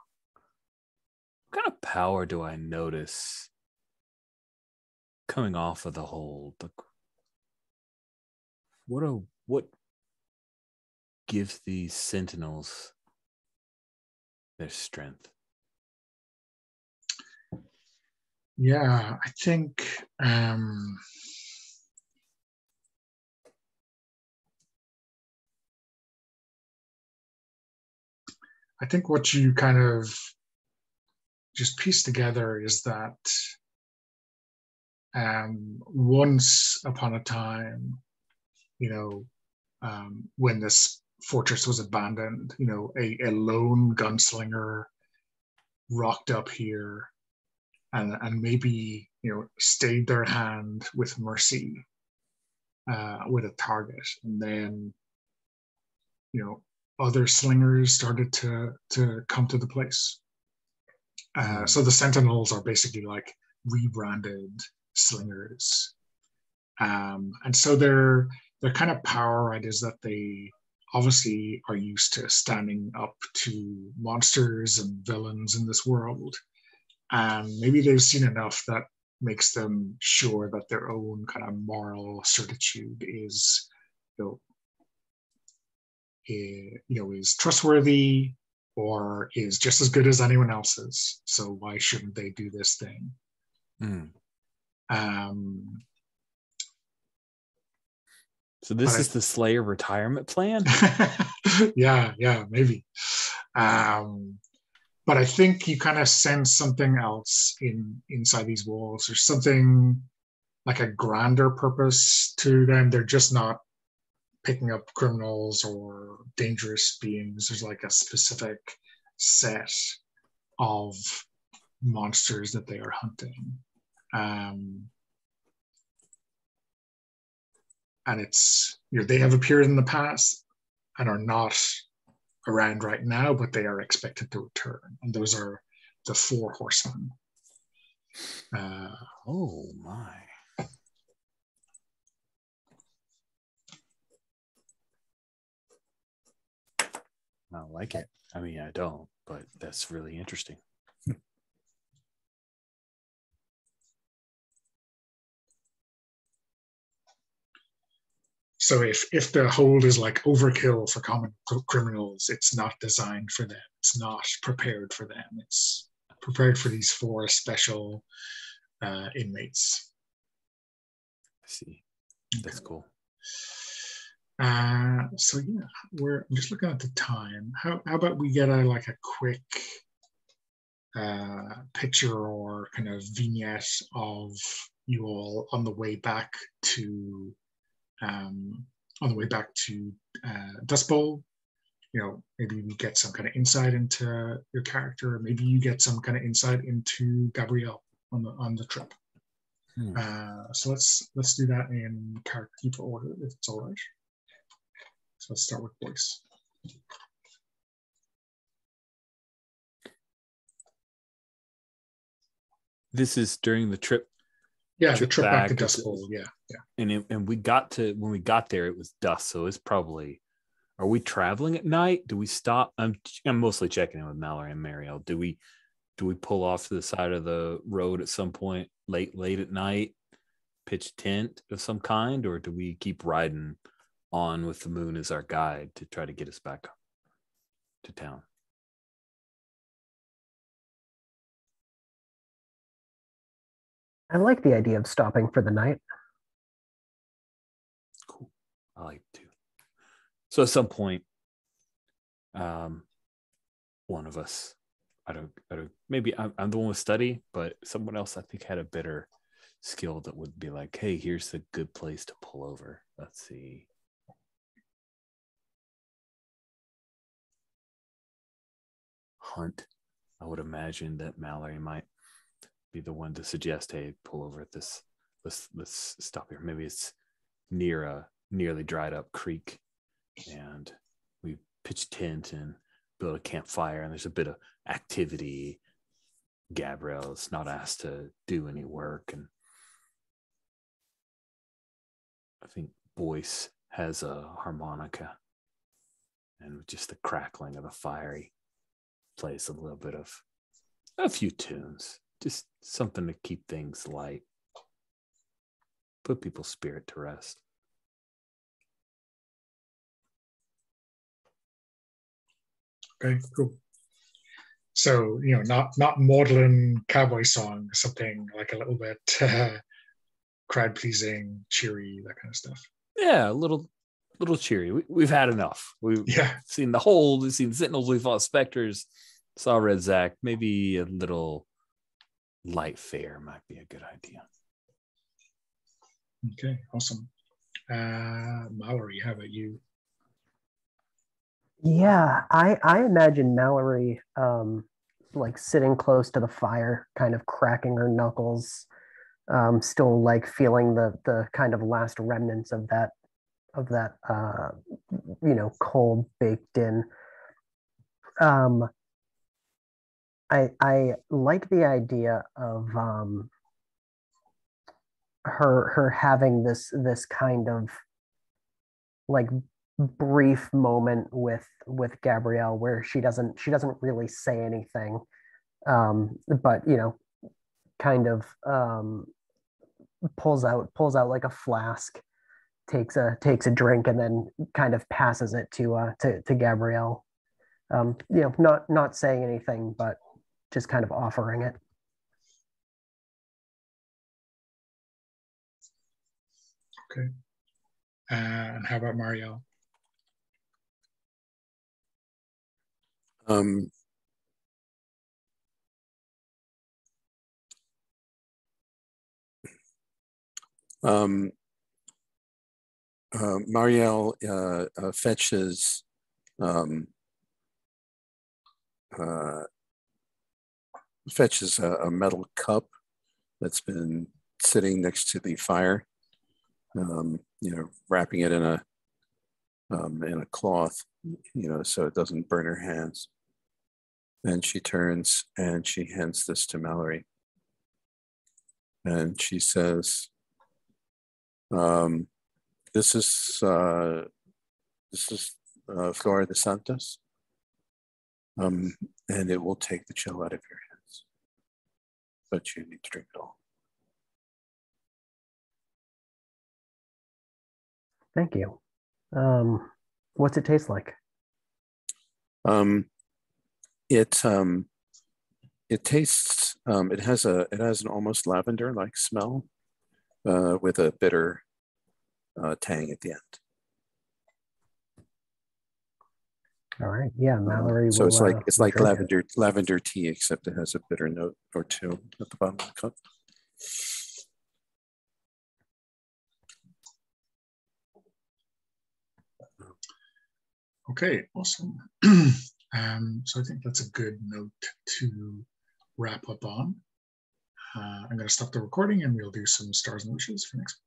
What kind of power do I notice coming off of the hold? What gives these sentinels their strength? Yeah, I think what you kind of just piece together is that once upon a time, when this fortress was abandoned, a lone gunslinger rocked up here and maybe, stayed their hand with mercy with a target. And then, other slingers started to come to the place. So the Sentinels are basically like rebranded slingers. And so their kind of power, right, is that they obviously are used to standing up to monsters and villains in this world. And maybe they've seen enough that makes them sure that their own kind of moral certitude is, is trustworthy or is just as good as anyone else's. So why shouldn't they do this thing? So this is the Slayer retirement plan? yeah, maybe. But I think you kind of sense something else inside these walls. There's something like a grander purpose to them. They're just not picking up criminals or dangerous beings. There's like a specific set of monsters that they are hunting. And it's, they have appeared in the past and are not around right now, but they are expected to return. And those are the 4 horsemen. Oh my. I don't like it. I mean, I don't, but that's really interesting. So if the hold is like overkill for common criminals, it's not designed for them. It's not prepared for them. It's prepared for these 4 special inmates. I see. That's cool. So yeah, I'm just looking at the time. How about we get a quick picture or kind of vignette of you all on the way back to Dust Bowl. Maybe we get some kind of insight into your character. Maybe you get some kind of insight into Gabrielle on the trip. So let's do that in character keeper order, if it's all right. So let's start with Boyce. This is during the trip. Yeah, the trip back to Dust Bowl. Yeah. And when we got there, it was dusk. So it's probably. Are we traveling at night? Do we stop? I'm mostly checking in with Mallory and Marielle. Do we pull off to the side of the road at some point late at night, pitch a tent of some kind, or do we keep riding on with the moon as our guide to try to get us back to town? I like the idea of stopping for the night. Cool. I like it too. So at some point, one of us, I don't, maybe I'm the one with study, but someone else I think had a better skill that would be like, hey, here's the good place to pull over. Let's see. Hunt. I would imagine that Mallory might be the one to suggest, hey, pull over at this. Let's stop here. Maybe it's near a nearly dried up creek, and we pitch tent and build a campfire, and there's a bit of activity. Gabrielle's not asked to do any work, and I think Boyce has a harmonica, and with just the crackling of the fire, he plays a little bit of a few tunes, just something to keep things light, put people's spirit to rest. Okay, cool. So, not maudlin cowboy song, something like a little bit crowd pleasing, cheery, that kind of stuff. Yeah, a little cheery. We've had enough. We've seen the Hold, we've seen Sentinels, we fought Spectres, saw Red Zack. Maybe a little light fare might be a good idea. Okay, awesome. Mallory, how about you? Yeah, I imagine Mallory like sitting close to the fire, kind of cracking her knuckles, still like feeling the kind of last remnants of that cold baked in. I like the idea of her having this kind of like brief moment with Gabrielle where she doesn't really say anything, but kind of pulls out like a flask, takes a drink, and then kind of passes it to Gabrielle. Not saying anything, but just kind of offering it. Okay. And how about Marielle? Marielle fetches a metal cup that's been sitting next to the fire, wrapping it in a cloth, so it doesn't burn her hands. And she turns and she hands this to Mallory. And she says, this is Flora de Santos, and it will take the chill out of your hands, but you need to drink it all. Thank you. What's it taste like? It tastes. It has an almost lavender-like smell, with a bitter tang at the end. All right. Yeah, Mallory. So it's like lavender it. tea, except it has a bitter note or two at the bottom of the cup. Okay, awesome. So I think that's a good note to wrap up on. I'm going to stop the recording and we'll do some stars and wishes for next week.